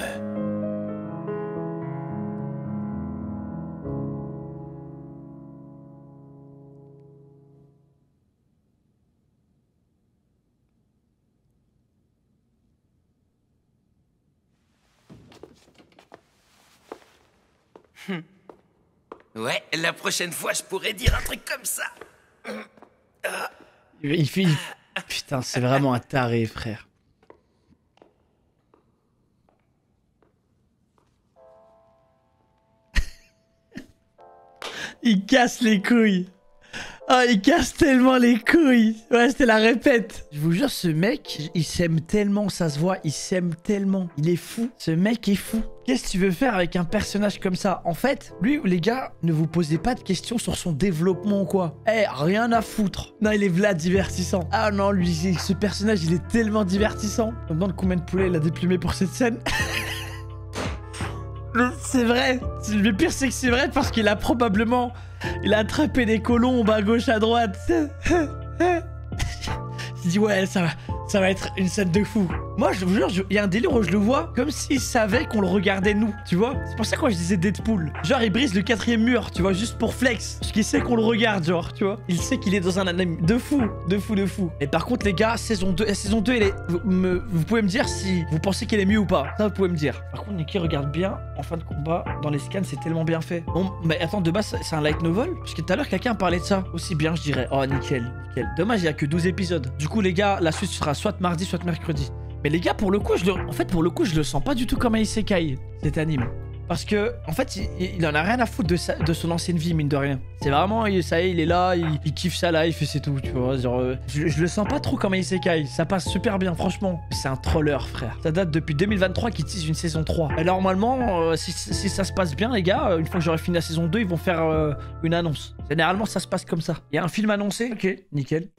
Ouais, la prochaine fois, je pourrais dire un truc comme ça. Il fait... Putain, c'est vraiment un taré, frère. Il casse les couilles. Oh, il casse tellement les couilles. Ouais, c'était la répète. Je vous jure, ce mec, il s'aime tellement, ça se voit, il s'aime tellement. Il est fou. Ce mec est fou. Qu'est-ce que tu veux faire avec un personnage comme ça? En fait, lui, les gars, ne vous posez pas de questions sur son développement ou quoi. Eh, rien à foutre. Non, il est Vlad divertissant. Ah non, lui, ce personnage, il est tellement divertissant. Je me demande combien de poulets il a déplumé pour cette scène. C'est vrai. Le pire, c'est que c'est vrai parce qu'il a probablement... Il a attrapé des colombes à gauche, à droite. Je dis ouais, ça va être une scène de fou. Moi, je vous jure, il y a un délire où je le vois comme s'il savait qu'on le regardait nous, tu vois. C'est pour ça que moi je disais Deadpool. Genre, il brise le 4e mur, tu vois, juste pour flex. Parce qu'il sait qu'on le regarde, genre, tu vois. Il sait qu'il est dans un anime de fou, de fou, de fou. Et par contre, les gars, saison 2, elle est... Vous pouvez me dire si vous pensez qu'elle est mieux ou pas. Ça, vous pouvez me dire. Par contre, Nikki regarde bien en fin de combat. Dans les scans, c'est tellement bien fait. Bon, mais attends, de base, c'est un light novel. Parce que tout à l'heure, quelqu'un parlait de ça. Aussi bien, je dirais. Oh, nickel, nickel. Dommage, il y a que 12 épisodes. Du coup, les gars, la suite sera soit mardi, soit mercredi. Mais les gars, pour le coup, je le sens pas du tout comme un isekai, cet anime. Parce que, en fait, il en a rien à foutre de son ancienne vie, mine de rien. C'est vraiment, ça y est, il est là, il kiffe sa life et c'est tout, tu vois. Genre, je le sens pas trop comme un isekai. Ça passe super bien, franchement. C'est un troller, frère. Ça date depuis 2023 qu'il tease une saison 3. Et normalement, si ça se passe bien, les gars, une fois que j'aurai fini la saison 2, ils vont faire une annonce. Généralement, ça se passe comme ça. Il y a un film annoncé. Ok, nickel.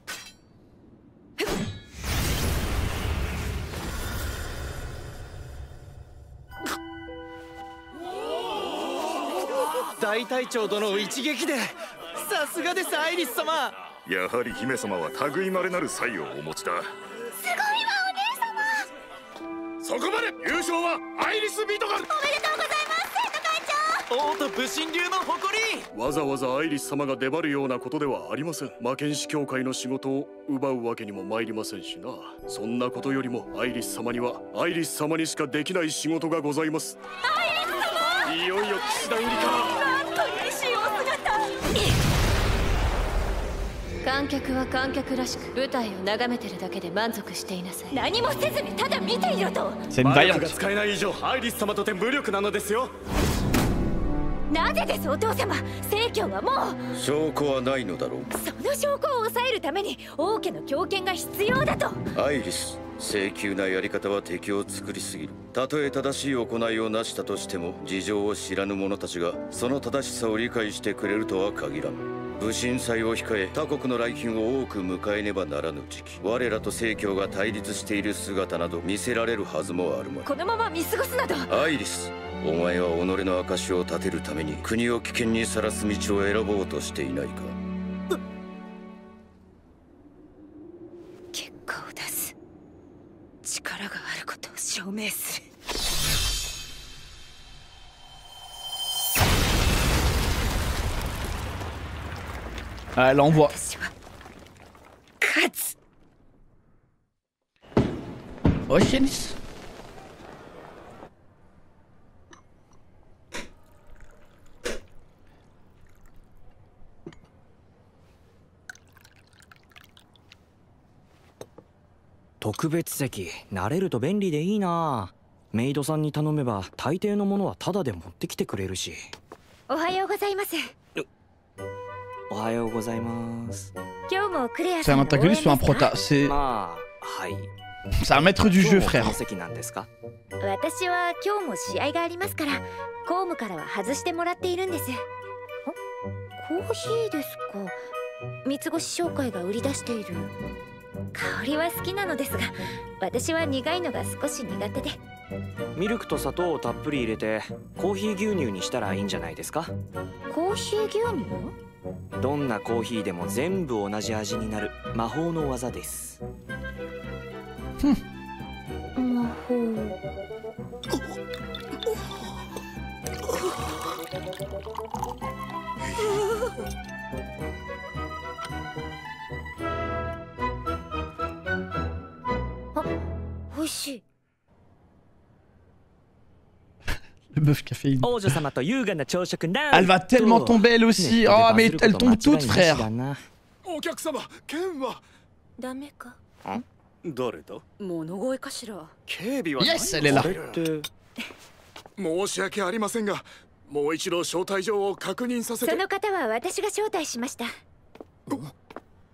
大隊長殿を一撃でさすがですアイリス様やはり姫様は類いまれなる才をお持ちだすごいわお姉様そこまで優勝はアイリスビートガルおめでとうございます生徒会長王都武神流の誇りわざわざアイリス様が出張るようなことではありません魔剣士協会の仕事を奪うわけにも参りませんしなそんなことよりもアイリス様にはアイリス様にしかできない仕事がございますアイリス様いよいよ騎士団入りか観客は観客らしく舞台を眺めてるだけで満足していなさい何もせずにただ見ていろと魔力が使えない以上アイリス様とて無力なのですよなぜですお父様成教はもう証拠はないのだろうその証拠を抑えるために王家の強権が必要だとアイリス請求なやり方は敵を作りすぎるたとえ正しい行いをなしたとしても事情を知らぬ者たちがその正しさを理解してくれるとは限らん武神祭を控え他国の来賓を多く迎えねばならぬ時期我らと正教が対立している姿など見せられるはずもあるまいこのまま見過ごすなどアイリスお前は己の証を立てるために国を危険にさらす道を選ぼうとしていないか結果を出す力があることを証明するAh, l'envoie. Oh, Chénis.「特別席慣れると便利でいいな。メイドさんに頼めば大抵のものはタダで持ってきてくれるし。おはようございます。おはようございます。今日もクレア C'est un antagoniste ou un prota? C'est un maître du jeu, frère. 私は今日も試合がありますから公務からは外してもらっているんです。コーヒーですか。三つ星商会が売り出している。香りは好きなのですが私は苦いのが少し苦手で。ミルクと砂糖をたっぷり入れてコーヒー牛乳にしたらいいんじゃないですか。コーヒー牛乳？どんなコーヒーでも全部同じ味になる魔法の技です。魔法。あ、美味しい。Le bœuf caféine. 王女様と優雅な朝食なん。 Elle va tellement tomber elle aussi. Oh mais elle tombe toute, frère. お客様、剣はダメか。誰だ？物声かしら。警備は Yes, elle est là. 申し訳ありませんが、もう一度招待状を確認させて。その方は私が招待しました。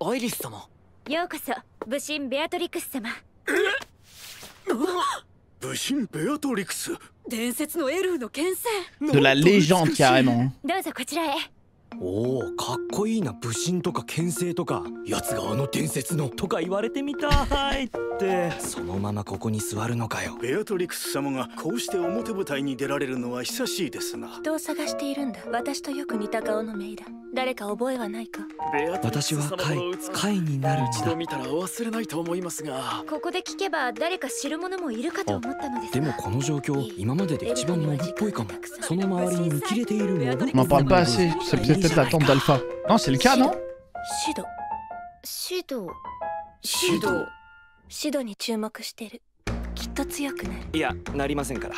アイリス様。ようこそ武神ベアトリクス様。武神ベアトリクス、伝説のエルフの剣聖。 De la légende carrément. どうぞこちらへ。おお、かっこいいな。武神とか剣聖とか、やつがあの伝説のとか言われてみたいって。そのままここに座るのかよ。ベアトリクス様がこうして表舞台に出られるのは久しいですな。人を探しているんだ。私とよく似た顔のメイだ。誰か覚えはないか？私はカイになるんだ。一度見たら忘れないと思いますが。ここで聞けば誰か知る者もいるかと思ったのですが。でもこの状況、今までで一番モブっぽいかも。その周りに見切れているモブ。On n'en parle pas assez. C'est peut-être la tente d'Alpha. Non, c'est le cas, non? シド。シド。シド。シドに注目してる。きっと強くなる。いや、なりませんから。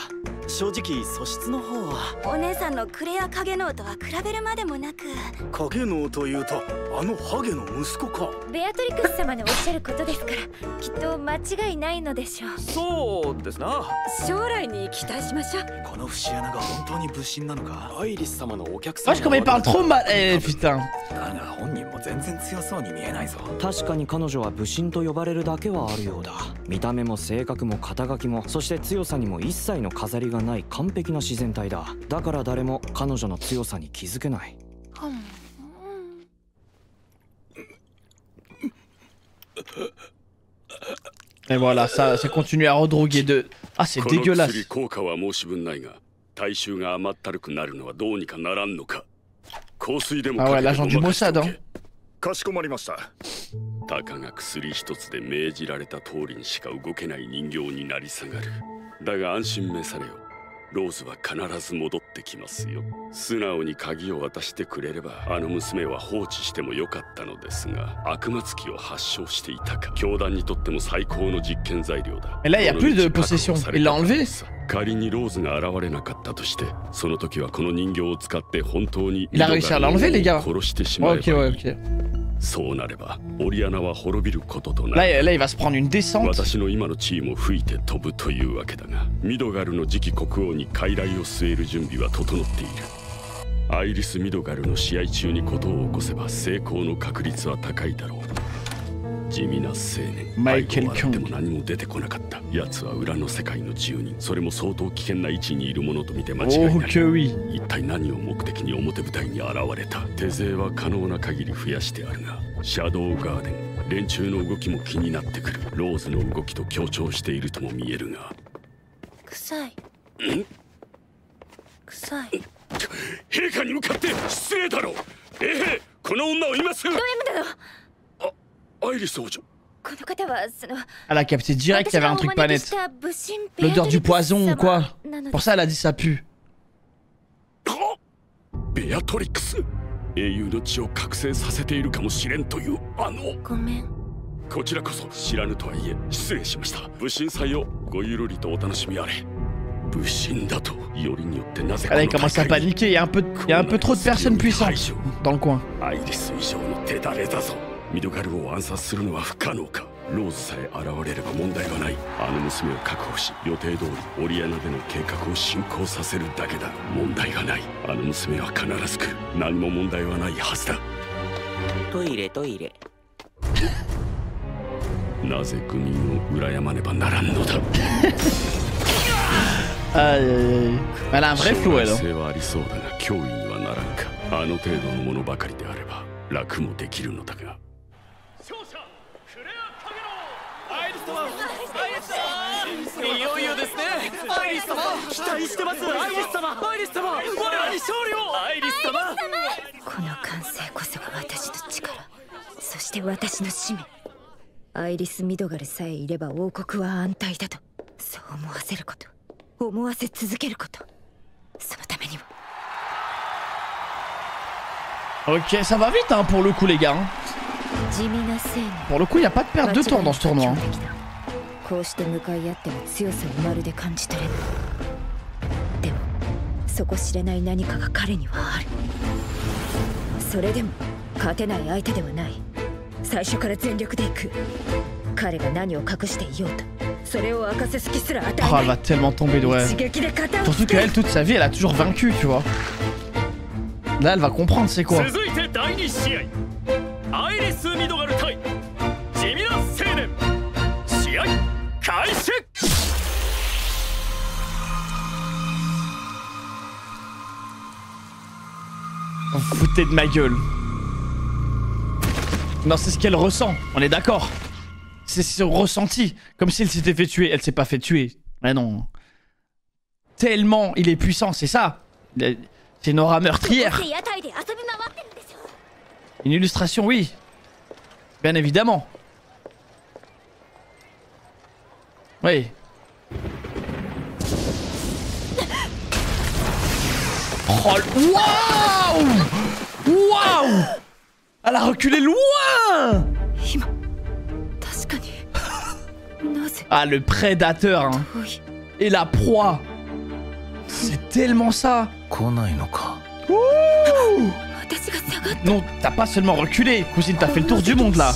正直素質の方は。お姉さんのクレア影のとは比べるまでもなく。影のというとあのハゲの息子か。ベアトリクス様のおっしゃることですから、きっと間違いないのでしょう。そうですな。将来に期待しましょう。この節穴が本当に武神なのか。アイリス様のお客さん。 Wesh, comme il parle trop mal. Eh putain. だが本人も全然強そうに見えないぞ。確かに彼女は武神と呼ばれるだけはあるようだ。見た目も性格も肩書きも、そして強さにも一切の飾りがない完璧な自然体だ。だから誰も彼女の強さに気づけない。Et voilà, ça continue à redroguer de. Ah, c'est dégueulasse. 効果は申し分ないが、体臭が甘ったるくなるのはどうにかならんのか。香水でも。Ah ouais, l'agent du Mossad, hein. かしこまりました。たかが薬一つで命じられた通りにしか動けない人形になり下がる。だが安心召されよ。ローズは必ず戻ってきますよ。素直に鍵を渡してくれれば、あの娘は放置してもよかったのですが、悪魔つきを発症していたか。教団にとっても最高の実験材料だ。Et là, il n'y a plus de possession. Il l'a enlevé. 仮にローズが現れなかったとして、その時はこの人形を使って本当にIl a réussi à l'enlever, les gars. 殺してしまえばいい。Ok, ouais, ok. そうなれば、オリアナは滅びることとなる。Là, il va se prendre une descente. 私の今の地位も吹いて飛ぶというわけだが、ミドガルの次期国王に傀儡を据える準備は整っている。アイリス・ミドガルの試合中に事を起こせば成功の確率は高いだろう。地味な青年、マイケル・キョン。でも何も出てこなかった。奴は裏の世界の住人、それも相当危険な位置にいるものと見て間違いない。一体何を目的に表舞台に現れた。手勢は可能な限り増やしてあるが、シャドウガーデン、連中の動きも気になってくる。ローズの動きと強調しているとも見えるが。臭い。臭い。陛下に向かって失礼だろう。この女を今すぐ。どういう意味だろう。アイリス王女。この方はその。Elle a capté direct qu'il y avait un truc pas net. L'odeur du poison ou quoi. Pour ça, elle a dit ça pue. ベアトリックス。英雄の血を覚醒させているかもしれんというごめん。こちらこそ知らぬとはいえ失礼しました。武神祭をごゆるりとお楽しみあれ。武神だとよりによってなぜか。Là, il commence à paniquer. Il y a un peu trop de personnes puissantes dans le coin. アイリス以上の手だれだぞ。ミドガルを暗殺するのは不可能か。ローズさえ現れれば問題はない。あの娘を確保し、予定通りオリアナでの計画を進行させるだけだ。問題はない。あの娘は必ず来る。何も問題はないはずだ。トイレトイレ。なぜ愚民を羨まねばならんのだ。Elle a un vrai flow, elle. 性はありそうだが脅威にはならんか。あの程度のものばかりであれば楽もできるのだが。いよいよですね。アイリス様、期待してます。アイリス様、アイリス様、我らに勝利を。アイリス様。この完成こそが私の力、そして私の使命。アイリス・ミドガルさえいれば王国は安泰だと、そう思わせること、思わせ続けること。そのためにも。Ok, ça va vite hein, pour le coup les gars. Pour le coup, il n'y a pas de perte de temps dans ce tournoi. こうして向かい合っても強さをまるで感じ取れない。でも底知れない何かが彼にはある。それでも勝てない相手ではない。最初から全力でいく。彼が何を隠していようと Oh, elle va tellement tomber, ouais. Surtout qu'elle, toute sa vie, elle a toujours vaincu, tu vois. Là, elle va comprendre c'est quoi. Vous foutez de ma gueule. Non, c'est ce qu'elle ressent, on est d'accord. C'est son ressenti, comme si elle s'était fait tuer. Elle s'est pas fait tuer. Mais non. Tellement il est puissant, c'est ça. C'est une aura meurtrière. Une illustration, oui. Bien évidemment. Oui. Oh, waouh! Waouh! Elle a reculé loin! Ah, le prédateur, hein. Et la proie. C'est tellement ça. Ouh! Non, t'as pas seulement reculé, cousine, t'as fait le tour du monde là.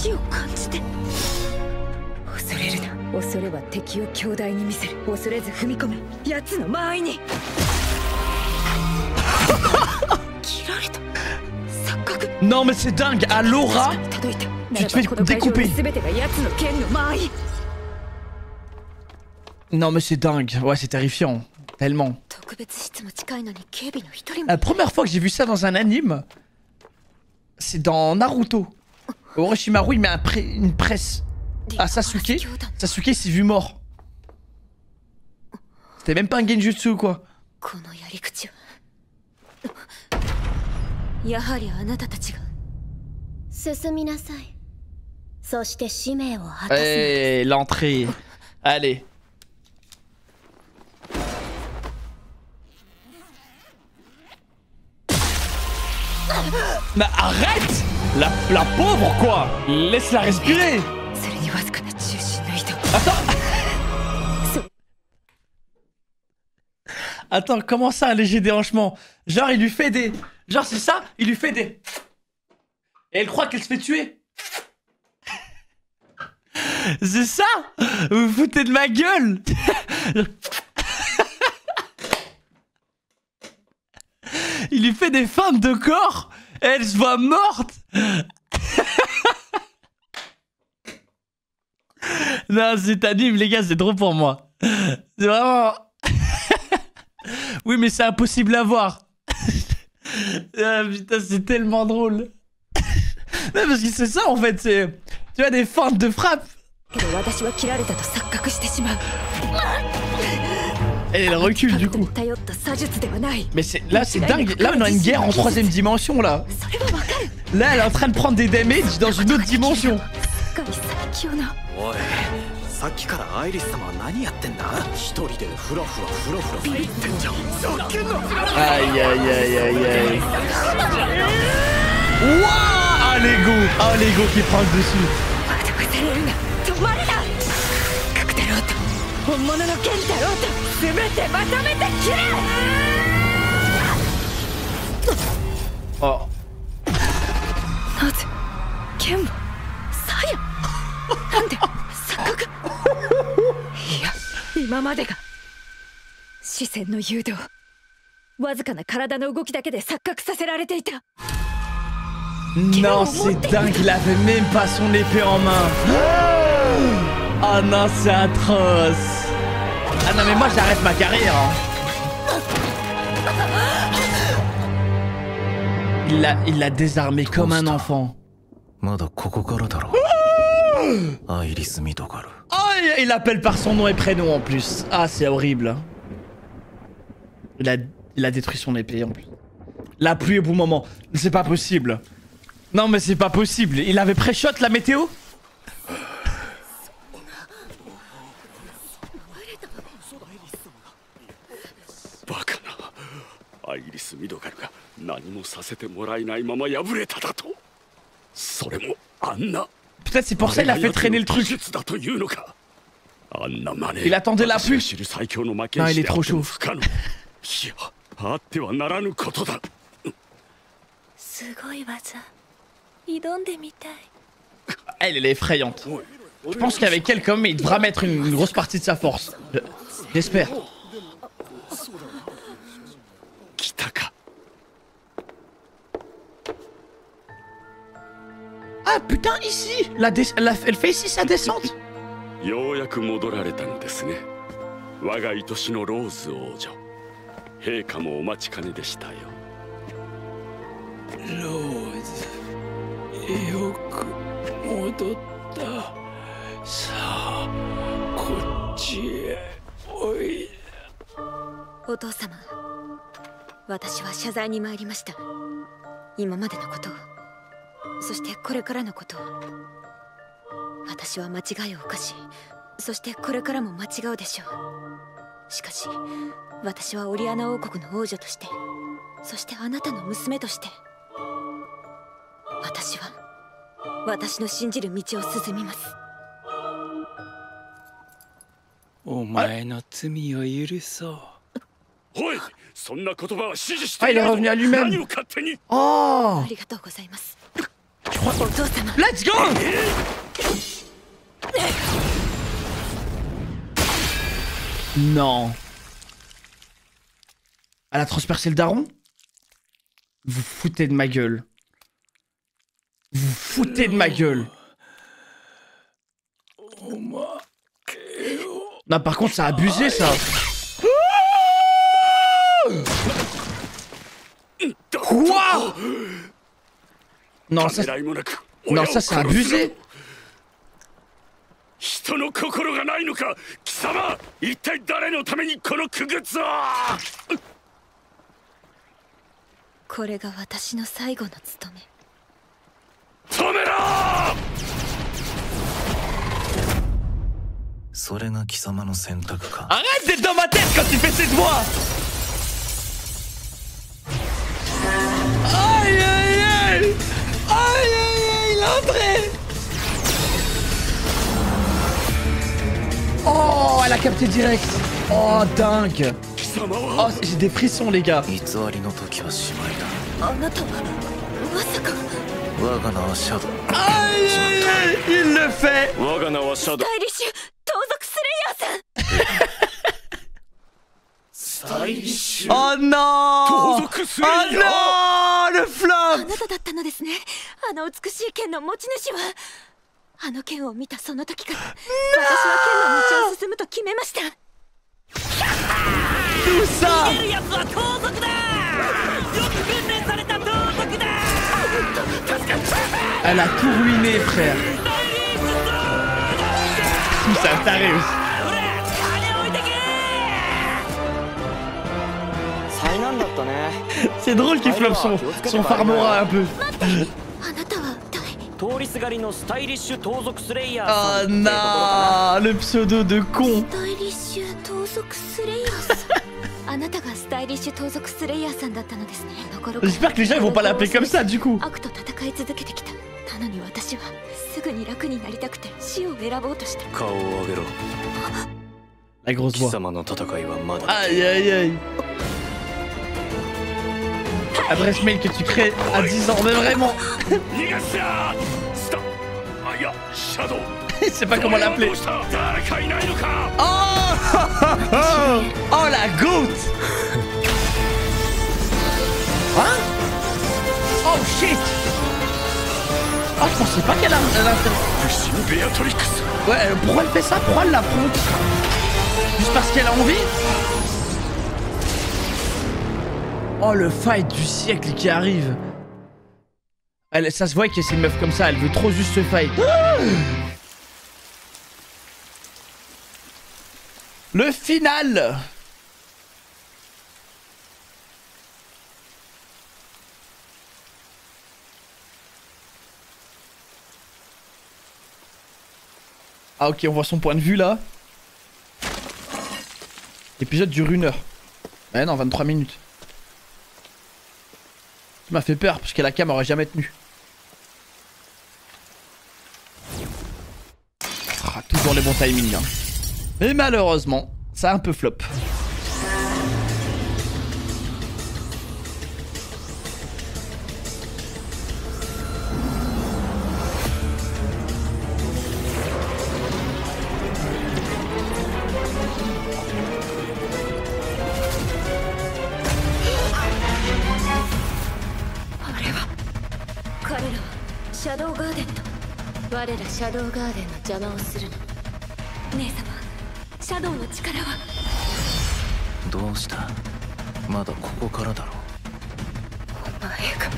Non mais c'est dingue, à l'aura, tu te fais découper. Non mais c'est dingue, ouais c'est terrifiant, tellement. La première fois que j'ai vu ça dans un anime, c'est dans Naruto. Orochimaru il met une presse à Sasuke, Sasuke s'est vu mort. C'était même pas un genjutsu ou quoi. Eh, l'entrée. Allez. Mais arrête! La pauvre quoi! Laisse-la respirer! Attends, comment ça un léger déhanchement? Genre il lui fait des... Genre c'est ça, il lui fait des... Et elle croit qu'elle se fait tuer. C'est ça? Vous vous foutez de ma gueule? Il lui fait des feintes de corps et elle se voit morte. Non, cet anime, les gars, c'est trop pour moi. C'est vraiment... Oui, mais c'est impossible à voir. Ah, putain, c'est tellement drôle. Non, parce que c'est ça, en fait, c'est... Tu as des feintes de frappe. Et elle recule, du coup. Mais là, c'est dingue. Là, on a une guerre en 3ème dimension, là. Là, elle est en train de prendre des damages dans une autre dimension. Aïe, aïe, aïe, aïe, aïe. Wouah! Ah, l'ego! Ah, l'ego qui prend le dessus. Oh. Non, c'est dingue, il avait même pas son épée en main. Oh non, c'est atroce. Ah non, mais moi j'arrête ma carrière. Il l'a désarmé comme un enfant. Oh, il l'appelle par son nom et prénom en plus. Ah, c'est horrible. Il a détruit son épée en plus. La pluie au bon moment. C'est pas possible. Non mais c'est pas possible. Il avait pré-shot la météo? Peut-être c'est pour ça qu'il a fait traîner le truc. Il attendait la pluie. Non, il est trop chaud. Elle est effrayante. Je pense qu'avec elle, comme il devra mettre une grosse partie de sa force. J'espère. Ah putain, ici elle fait ici sa descente. ようやく戻られたのですね。我が愛しのローズ王女。陛下もお待ちかねでしたよ。ローズ、よく戻った。さあ、こっちへおいで。お父様、私は謝罪に参りました。今までのことを、そしてこれからのことを。私は間違いを犯し、そしてこれからも間違うでしょう。しかし私はオリアナ王国の王女として、そしてあなたの娘として、私は私の信じる道を進みます。お前の罪を許そう。おい、そんな言葉は指示していない。何を勝手に。ありがとうございます。お父様。Let's go! Non. Elle a transpercé le daron? Vous foutez de ma gueule. Vous foutez de ma gueule. Non, par contre, ça a abusé, ça. Quoi? Non, ça... Non, ça, c'est abusé. 人の心がないのか、貴様。一体誰のためにこの傀儡を。これが私の最後の務め。止めろ。それが貴様の選択か。 Arrête d'être dans ma tête quand tu fais cette voix. Aïe aïe aïe. Aïe aïe aïe, l'entrée. Oh, elle a capté direct. Oh, dingue. Oh, j'ai des frissons, les gars. Aïe aïe aïe, il le fait. Oh non. Oh non, le flop. あなただったのですね。あの美しい剣の持ち主は。あの剣を見たその時から、私は剣の道を進むと決めました。Tout ça. 逃げるやつは盗賊だ。よく訓練された盗賊だ。 Elle a tout ruiné, frère. Tout ça, t'as réussi. C'est drôle qu'il floppe son farmora un peu. Oh non, le pseudo de con. J'espère que les gens ils vont pas l'appeler comme ça du coup. La grosse voix. Aïe aïe aïe. Adresse mail que tu crées à 10 ans, mais vraiment. Je sais pas comment l'appeler. Oh la goutte. Hein? Oh shit. Oh je pensais pas qu'elle a Ouais, pourquoi elle fait ça? Pourquoi elle l'affronte? Juste parce qu'elle a envie? Oh le fight du siècle qui arrive. Ça se voit que c'est une meuf comme ça, elle veut trop juste se fight. Le final. Ah ok, on voit son point de vue là. L'épisode dure 1 heure. Ouais non, 23 minutes. Ça m'a fait peur parce que la cam aurait jamais tenu. Ah, toujours les bons timings. Hein. Mais malheureusement, ça a un peu flop. ーガーデンと我らシャドウガーデンの邪魔をするの。姉様、シャドウの力は。どうした？まだここからだろう。お前が。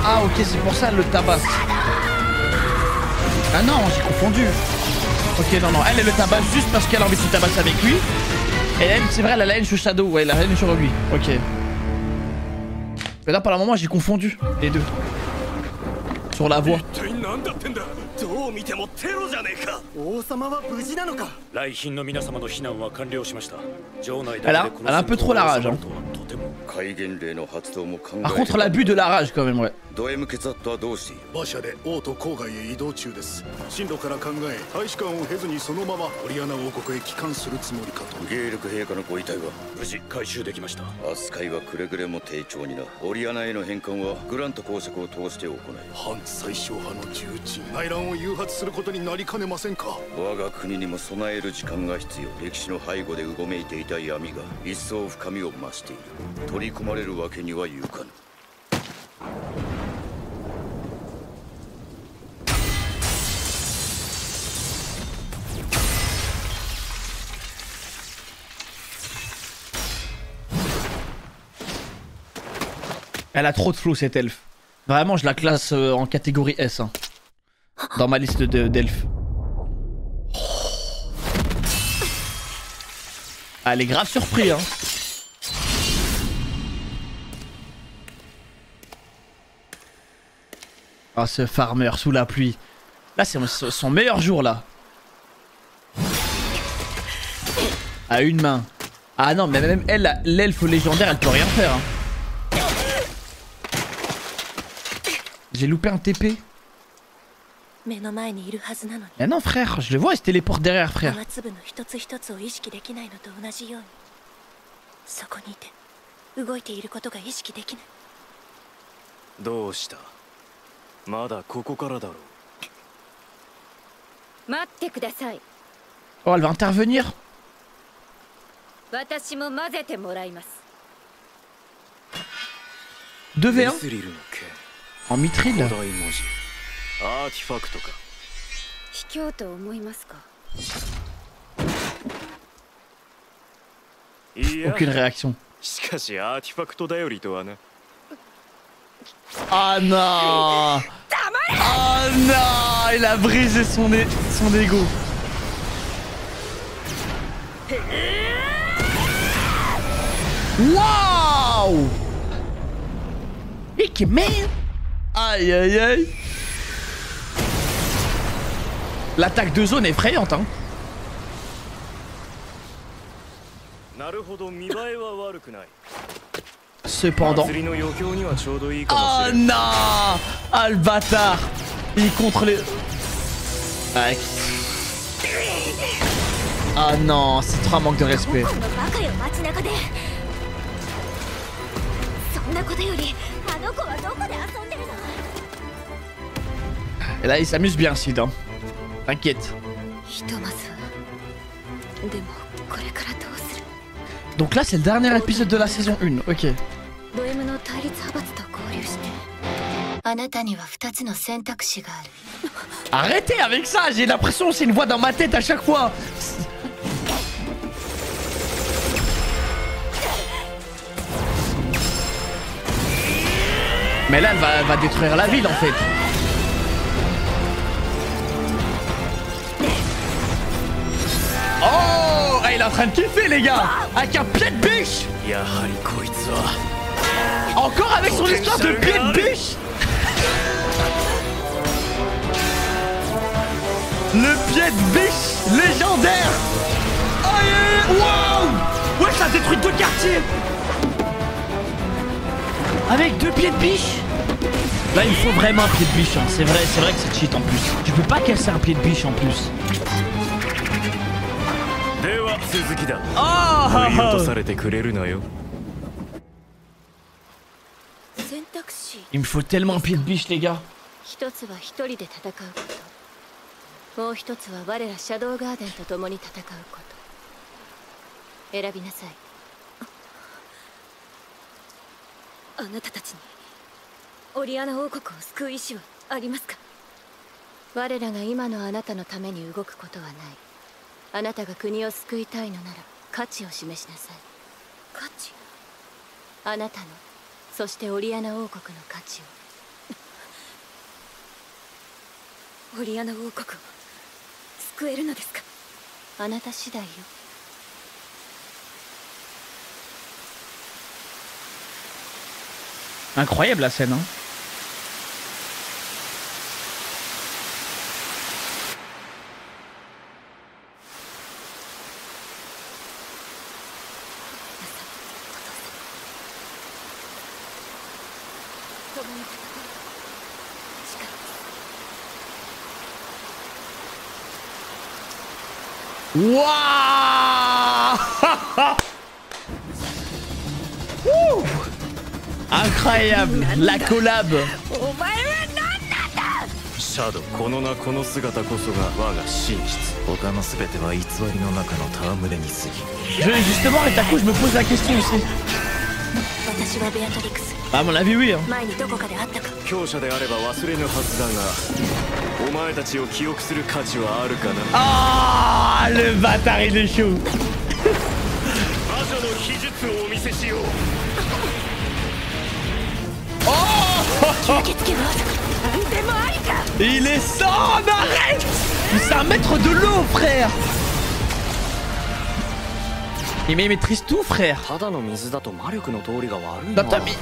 Ah ok, c'est pour ça le tabac. Ah non, j'ai confondu. Ok, non, elle le tabasse juste parce qu'elle a envie de se tabasser avec lui. Et elle, c'est vrai, elle a la haine sur Shadow, ouais, la haine sur lui. Ok. Mais là, par le moment, j'ai confondu les deux. Sur la voix. Elle a un peu trop la rage, hein. Par contre, l'abus de la rage quand même, ouais. 馬車で王都郊外へ移動中です。進路から考え、大使館を経ずにそのままオリアナ王国へ帰還するつもりかと。ゲールク陛下のご遺体は無事回収できました。扱いはくれぐれも丁重にな。オリアナへの返還はグラント公爵を通して行い。反最小派の重鎮、内乱を誘発することになりかねませんか。我が国にも備える時間が必要。歴史の背後でうごめいていた闇が一層深みを増している。取り込まれるわけにはいかぬ。Elle a trop de flow cette elfe. Vraiment, je la classe en catégorie S. Hein, dans ma liste d'elfes. Ah, elle est grave surpris. Hein. Ah, ce farmer sous la pluie. Là, c'est son meilleur jour là. À une main. Ah non, mais même elle, l'elfe légendaire, elle peut rien faire. Hein. J'ai loupé un TP. Mais non frère, je le vois, il se téléporte derrière frère. Oh, elle va intervenir. 2v1 en mithril. Aucune réaction. Ah non. Ah non. Il a brisé son ego. Waouh. Hick man. Aïe aïe aïe. L'attaque de zone est effrayante hein. Cependant. Oh non. Ah le bâtard. Il est contre les... Ouais. Ah non, c'est trop un manque de respect. Et là il s'amuse bien Sid hein. T'inquiète. Donc là c'est le dernier épisode de la saison 1, ok. Arrêtez avec ça, j'ai l'impression que c'est une voix dans ma tête à chaque fois. Mais là elle va détruire la ville en fait. Oh, il est en train de kiffer les gars. Avec un pied de biche. Encore avec son histoire de pied de biche. Le pied de biche légendaire. Oh yeah. Wow. Ouais, ça a détruit 2 quartiers. Avec 2 pieds de biche. Là il me faut vraiment un pied de biche hein. C'est vrai que c'est cheat en plus. Tu peux pas casser un pied de biche en plus. Il me faut tellement un pied de biche les gars. あなたたちにオリアナ王国を救う意志はありますか？我らが今のあなたのために動くことはない。あなたが国を救いたいのなら価値を示しなさい。価値？あなたの、そしてオリアナ王国の価値を。オリアナ王国を救えるのですか？あなた次第よ。Incroyable la scène, hein. Wouah. Incroyable, la collab. シャドウ、この名この姿こそが我が真実。他の全ては偽りの中の戯れに過ぎ。Justement, avec ta couche, je me pose la question aussi. 私はベアトリクス。À mon avis, oui. 前にどこかで会ったか。強者であれば忘れぬはずだが、お前たちを記憶する価値はあるかな。Ah, le bâtard, il est chaud. 魔女の秘術をお見せしよう。Il est sans, arrête! C'est un maître de l'eau, frère! Mais il maîtrise tout, frère! Non, mais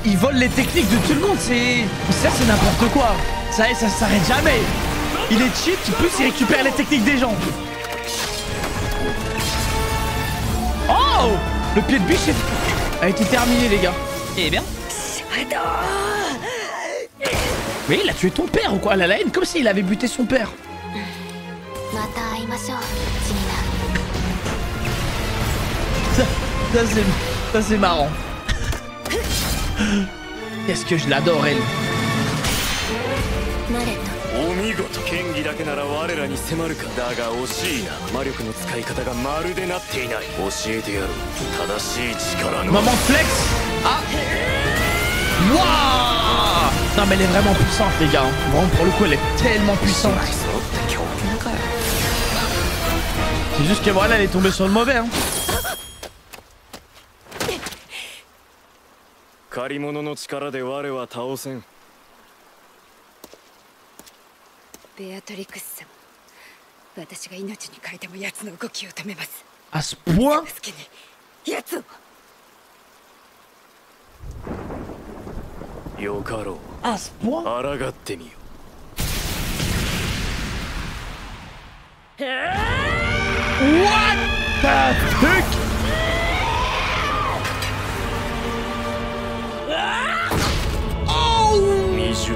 il vole les techniques de tout le monde, c'est... Ça, c'est n'importe quoi! Ça s'arrête jamais! Il est cheat, plus il récupère les techniques des gens! Oh! Le pied de biche a été terminé, les gars! Eh bien! Mais il a tué ton père ou quoi? La haine comme s'il avait buté son père. Ça c'est marrant. Qu'est-ce que je l'adore, elle. お見事。剣技だけなら我らに迫るか。だが惜しいな。魔力の使い方がまるでなっていない。教えてやろう。正しい力の。Moment flex. Ah. Waouh. Non mais elle est vraiment puissante, les gars. Bon, pour le coup, elle est tellement puissante. C'est juste que voilà, elle est tombée sur le mauvais, hein. 借り物の力で我は倒せん。ベアトリクス様、私が命に変えても奴の動きを止めます。À ce point? 好きに奴を。よかろう。À ce point? 抗ってみよ。What the fuck? Oh! 未熟。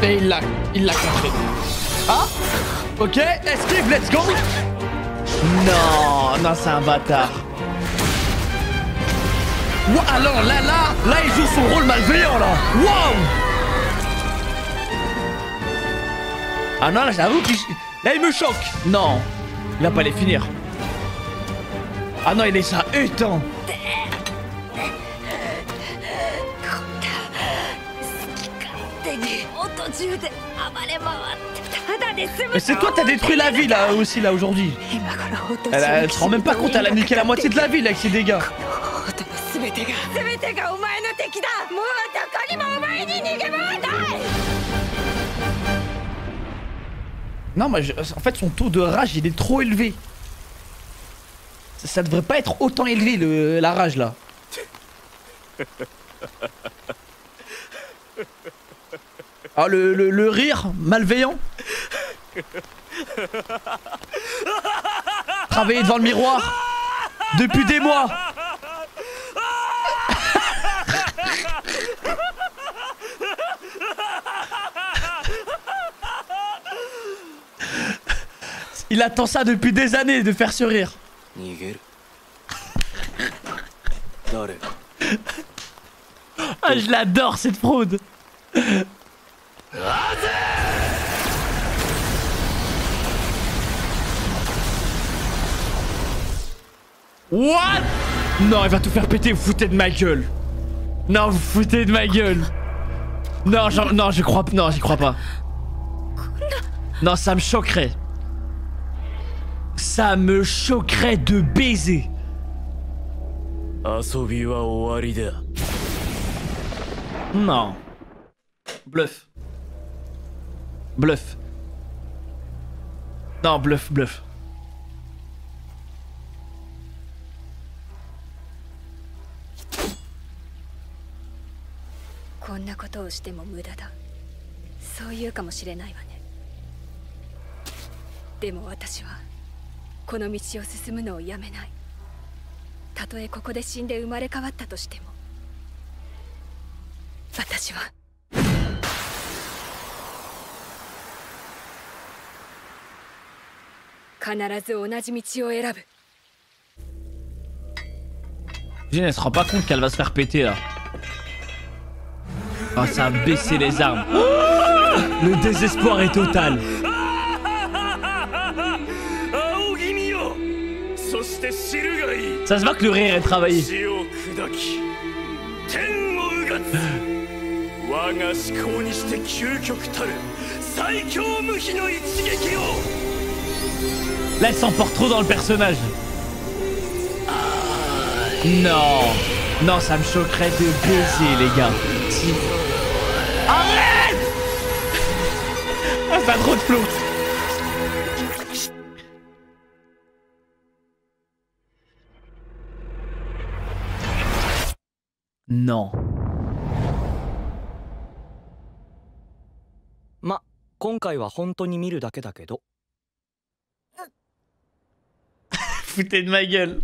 Et il l'a contré. Ah? Ok, esquive, let's go! Non, c'est un bâtard. Wow, alors là, il joue son rôle malveillant là. Wow! Ah non, là j'avoue qu'il... Là il me choque. Non, il va pas les finir. Ah non, il est ça éteint. Mais c'est toi, t'as détruit la ville là aussi là aujourd'hui. Elle se rend même pas compte, elle a niqué la moitié de la ville avec ses dégâts. Non, mais en fait son taux de rage il est trop élevé. Ça devrait pas être autant élevé la rage là. Ah le rire malveillant. Travailler devant le miroir depuis des mois. Il attend ça depuis des années de faire ce rire. Ah, je l'adore cette fraude. What? Non, elle va tout faire péter, vous foutez de ma gueule. Non, vous foutez de ma gueule. Non, non, j'y crois pas. Non, ça me choquerait. Ça me choquerait de baiser. Non. Bluff. Bluff. Non, bluff, bluff. Elle se rend pas compte qu'elle va se faire péter là. Ah, ça a baissé les armes. Le désespoir est total. Ça se voit que le rire est travaillé. Là, elle s'emporte trop dans le personnage. Non. Non, ça me choquerait de baiser, les gars. Si... Arrête! Ah, ça a trop de flow. Non. Ma, 今回は本当に見るだけだけど。Foutez de ma gueule.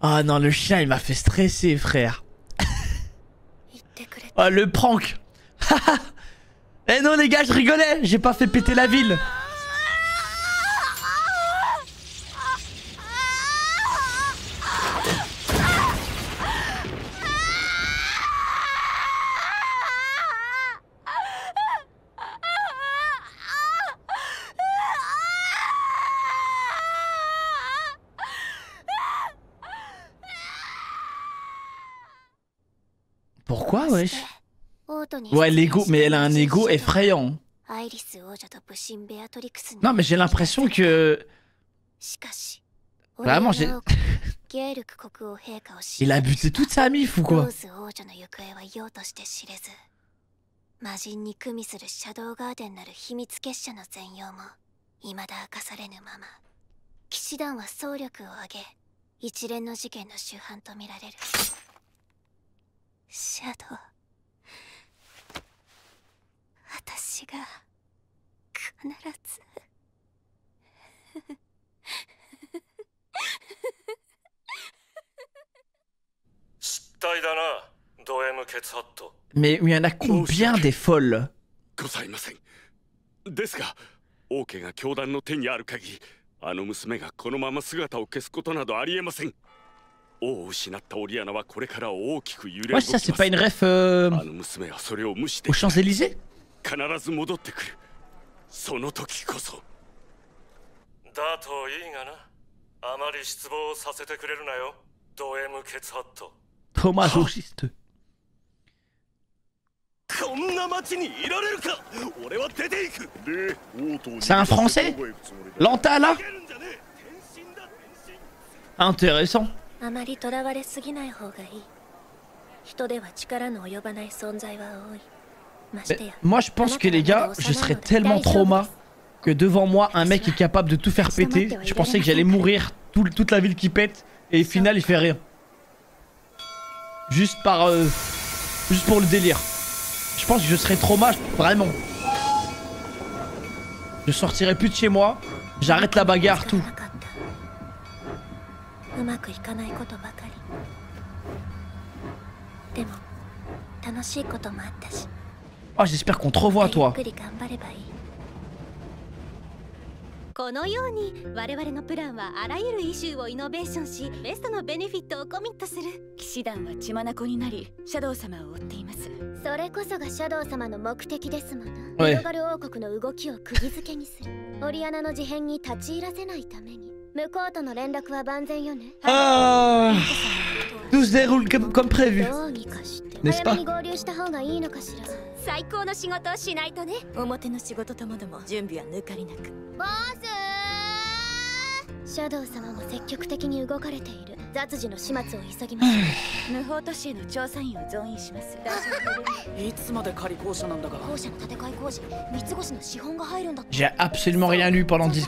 Ah non, le chien il m'a fait stresser, frère. Oh, le prank. Eh non les gars, je rigolais, j'ai pas fait péter la ville. Pourquoi, wesh? Ouais, l'ego, mais elle a un ego effrayant. Non, mais j'ai l'impression que... Vraiment, j'ai... Il a buté toute sa mif ou quoi? Mais il y en a combien des folles? ですが、王家が教団の手にある限り、あの娘がこのまま姿を消すことなどありえません。王を失ったオリアナはこれから大きく揺れ動きます。 Ouais, ça c'est pas une ref aux Champs-Élysées? 必ず戻ってくる。その時こそ。だといいがな。あまり失望させてくれるなよ。ド M ケツハット。 Thomas Logiste. こんな町にいられるか。俺は出ていく。 C'est un français? Lanta là? Intéressant. あまり囚われすぎない方がいい。人では力の及ばない存在は多い。ましてや。 Moi je pense que les gars, je serais tellement trauma que devant moi un mec est capable de tout faire péter. Je pensais que j'allais mourir, toute la ville qui pète, et au final il fait rien. Juste par... juste pour le délire. Je pense que je serais trauma, vraiment. Je sortirais plus de chez moi, j'arrête la bagarre, tout. Oh, j'espère qu'on te revoit, toi. このように我々のプランはあらゆるイシューをイノベーションしベストのベネフィットをコミットする。騎士団は血眼になりシャドウ様を追っています。それこそがシャドウ様の目的ですもの。はい広がる王国の動きを釘付けにする。オリアナの事変に立ち入らせないために。向こうとの連絡は万全よね。Ah, tout se déroule comme prévu, どうにかして n'est-ce 早 pas? めに合流した方がいいのかしら。最高の仕事をしないとね。表の仕事ともども準備は抜かりなく。ボスシャドウ様も積極的に動かれている。雑事の始末を急ぎます。無法都市への調査員を増員します。大丈夫。いつまで仮校舎なんだか。校舎の建て替え工事、三つ星の資本が入るんだ。 J'ai absolument rien lu pendant 10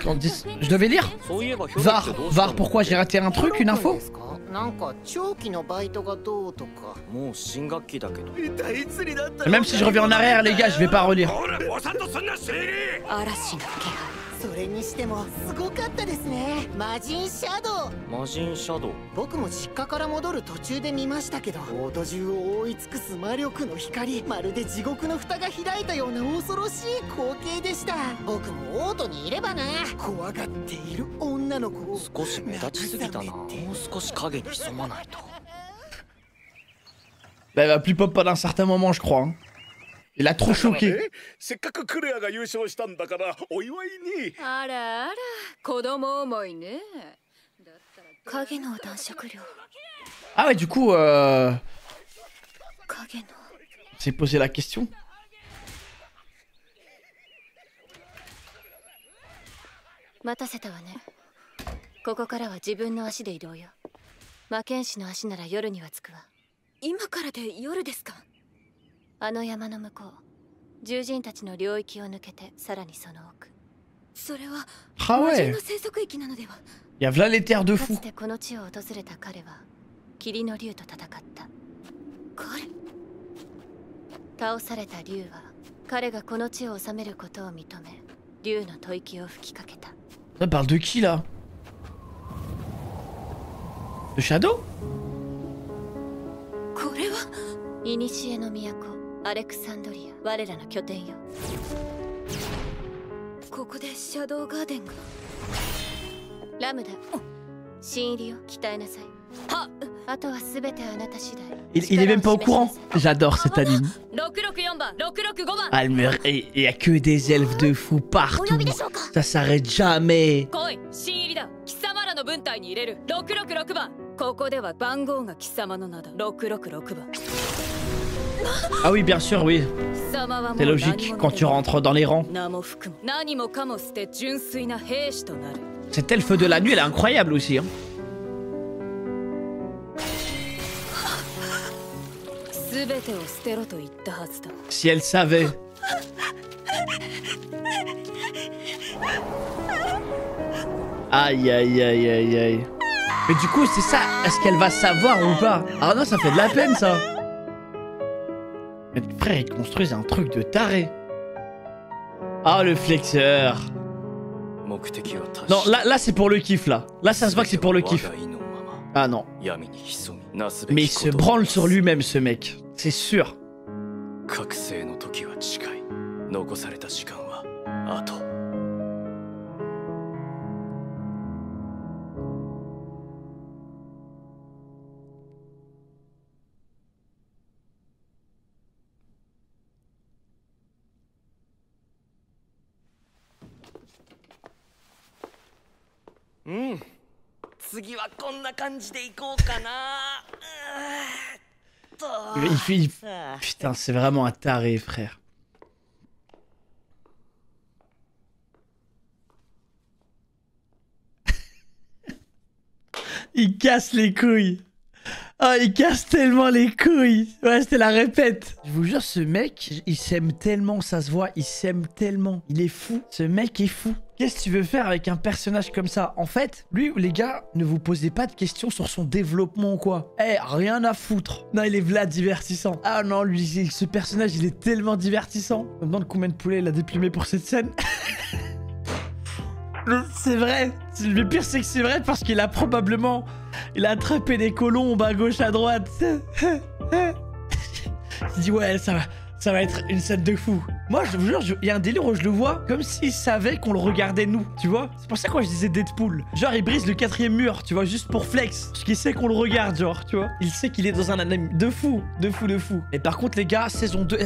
Je devais lire Var, pourquoi j'ai raté un truc, une info? なんか長期のバイトがどうとか。もう新学期だけど。 Même si je reviens en arrière, les gars, je vais pas relire. 嵐の気配。それにしてもすごかったですね。魔人シャドウ。魔人シャドウ。僕も実家から戻る途中で見ましたけど、オート中を覆い尽くす魔力の光、まるで地獄の蓋が開いたような恐ろしい光景でした。僕もオートにいればな。怖がっている女の子を少し目立ちすぎたな。もう少し影に潜まないと。 Bah, elle va plus pop pendant un certain moment, je crois. Hein. Il a trop choqué. せっかくクレアが優勝したんだからお祝いに。あらあら、子供思いね。影の男色量。 Ah ouais, du coup, 影の。 s'est posé la question. 待たせたわね。ここからは自分の足で移動よ。魔剣士の足なら夜には着くわ。今からで夜ですか？あの山の向こう、獣人たちの領域を抜けてさらにその奥。それは Ah 魔人 ouais. の生息域なのでは。 Y a v'là les terres de か fou. つてこの地を訪れた彼は霧の竜と戦った。彼？倒された竜は彼がこの地を治めることを認め、竜の吐息を吹きかけた。 Ça parle de qui là? De Shadow? これは古の都アレクサンドリア、我らの拠点よ。ここでシャドウガーデンが。ラムダ、新入りを鍛えなさい。は、あとはすべてあなた次第。 Il est même pas au courant. J'adore cet anime. 664番、665番。 Ah, il y a que des elfes de fou partout. Ça s'arrête jamais. 来い、新入りだ。貴様らの分隊に入れる。666番。ここでは番号が貴様の名だ。666番。 Ah oui, bien sûr, oui. C'est logique quand tu rentres dans les rangs. Cet elfe de la nuit, elle est incroyable aussi. Hein. Si elle savait. Aïe, aïe, aïe, aïe, aïe. Mais du coup, c'est ça. Est-ce qu'elle va savoir ou pas? Ah non, ça fait de la peine, ça. Mais frère, ils construisent un truc de taré. Ah, le flexeur. Non, là c'est pour le kiff, là. Là, ça se voit que c'est pour le kiff. Ah non. Mais il se branle sur lui-même, ce mec. C'est sûr. Putain, c'est vraiment un taré, frère. Il casse les couilles. Oh, il casse tellement les couilles. Ouais, c'était la répète. Je vous jure, ce mec, il s'aime tellement, ça se voit, il s'aime tellement. Il est fou. Ce mec est fou. Qu'est-ce que tu veux faire avec un personnage comme ça? En fait, lui, les gars, ne vous posez pas de questions sur son développement ou quoi. Eh, rien à foutre. Non, il est v'là divertissant. Ah non, lui, ce personnage, il est tellement divertissant. Je me demande combien de poulets il a déplumé pour cette scène. C'est vrai. Le pire, c'est que c'est vrai parce qu'il a probablement... Il a attrapé des colombes à gauche, à droite. Il dit, ouais, ça Ça va être une scène de fou. Moi, je vous jure, il y a un délire où je le vois comme s'il savait qu'on le regardait nous, tu vois. C'est pour ça que moi je disais Deadpool. Genre, il brise le 4e mur, tu vois, juste pour flex. Parce qu'il sait qu'on le regarde, genre, tu vois. Il sait qu'il est dans un anime de fou, de fou, de fou. Et par contre, les gars, saison 2,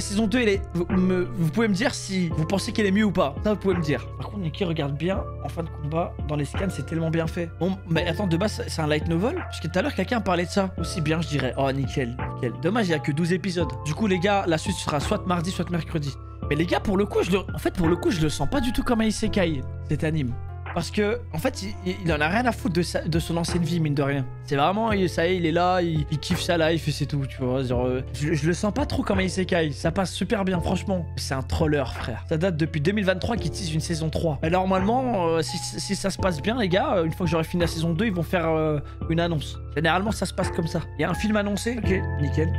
elle est... Vous pouvez me dire si vous pensez qu'elle est mieux ou pas. Ça, vous pouvez me dire. Par contre, Nikki regarde bien en fin de combat. Dans les scans, c'est tellement bien fait. Bon, mais attends, de base, c'est un light novel. Parce que tout à l'heure, quelqu'un parlait de ça. Aussi bien, je dirais. Oh, nickel, nickel. Dommage, il y a que 12 épisodes. Du coup, les gars, la suite sera soit mardi, soit mercredi. Mais les gars, pour le coup, en fait, pour le coup, je le sens pas du tout comme un isekai, cet anime. Parce que, en fait, il en a rien à foutre de son ancienne vie, mine de rien. C'est vraiment, ça y est, il est là, il kiffe sa life et c'est tout, tu vois. Genre, je le sens pas trop comme un isekai. Ça passe super bien, franchement. C'est un troller, frère. Ça date depuis 2023 qu'il tease une saison 3. Mais normalement, si ça se passe bien, les gars, une fois que j'aurai fini la saison 2, ils vont faire une annonce. Généralement, ça se passe comme ça. Il y a un film annoncé, ok, nickel.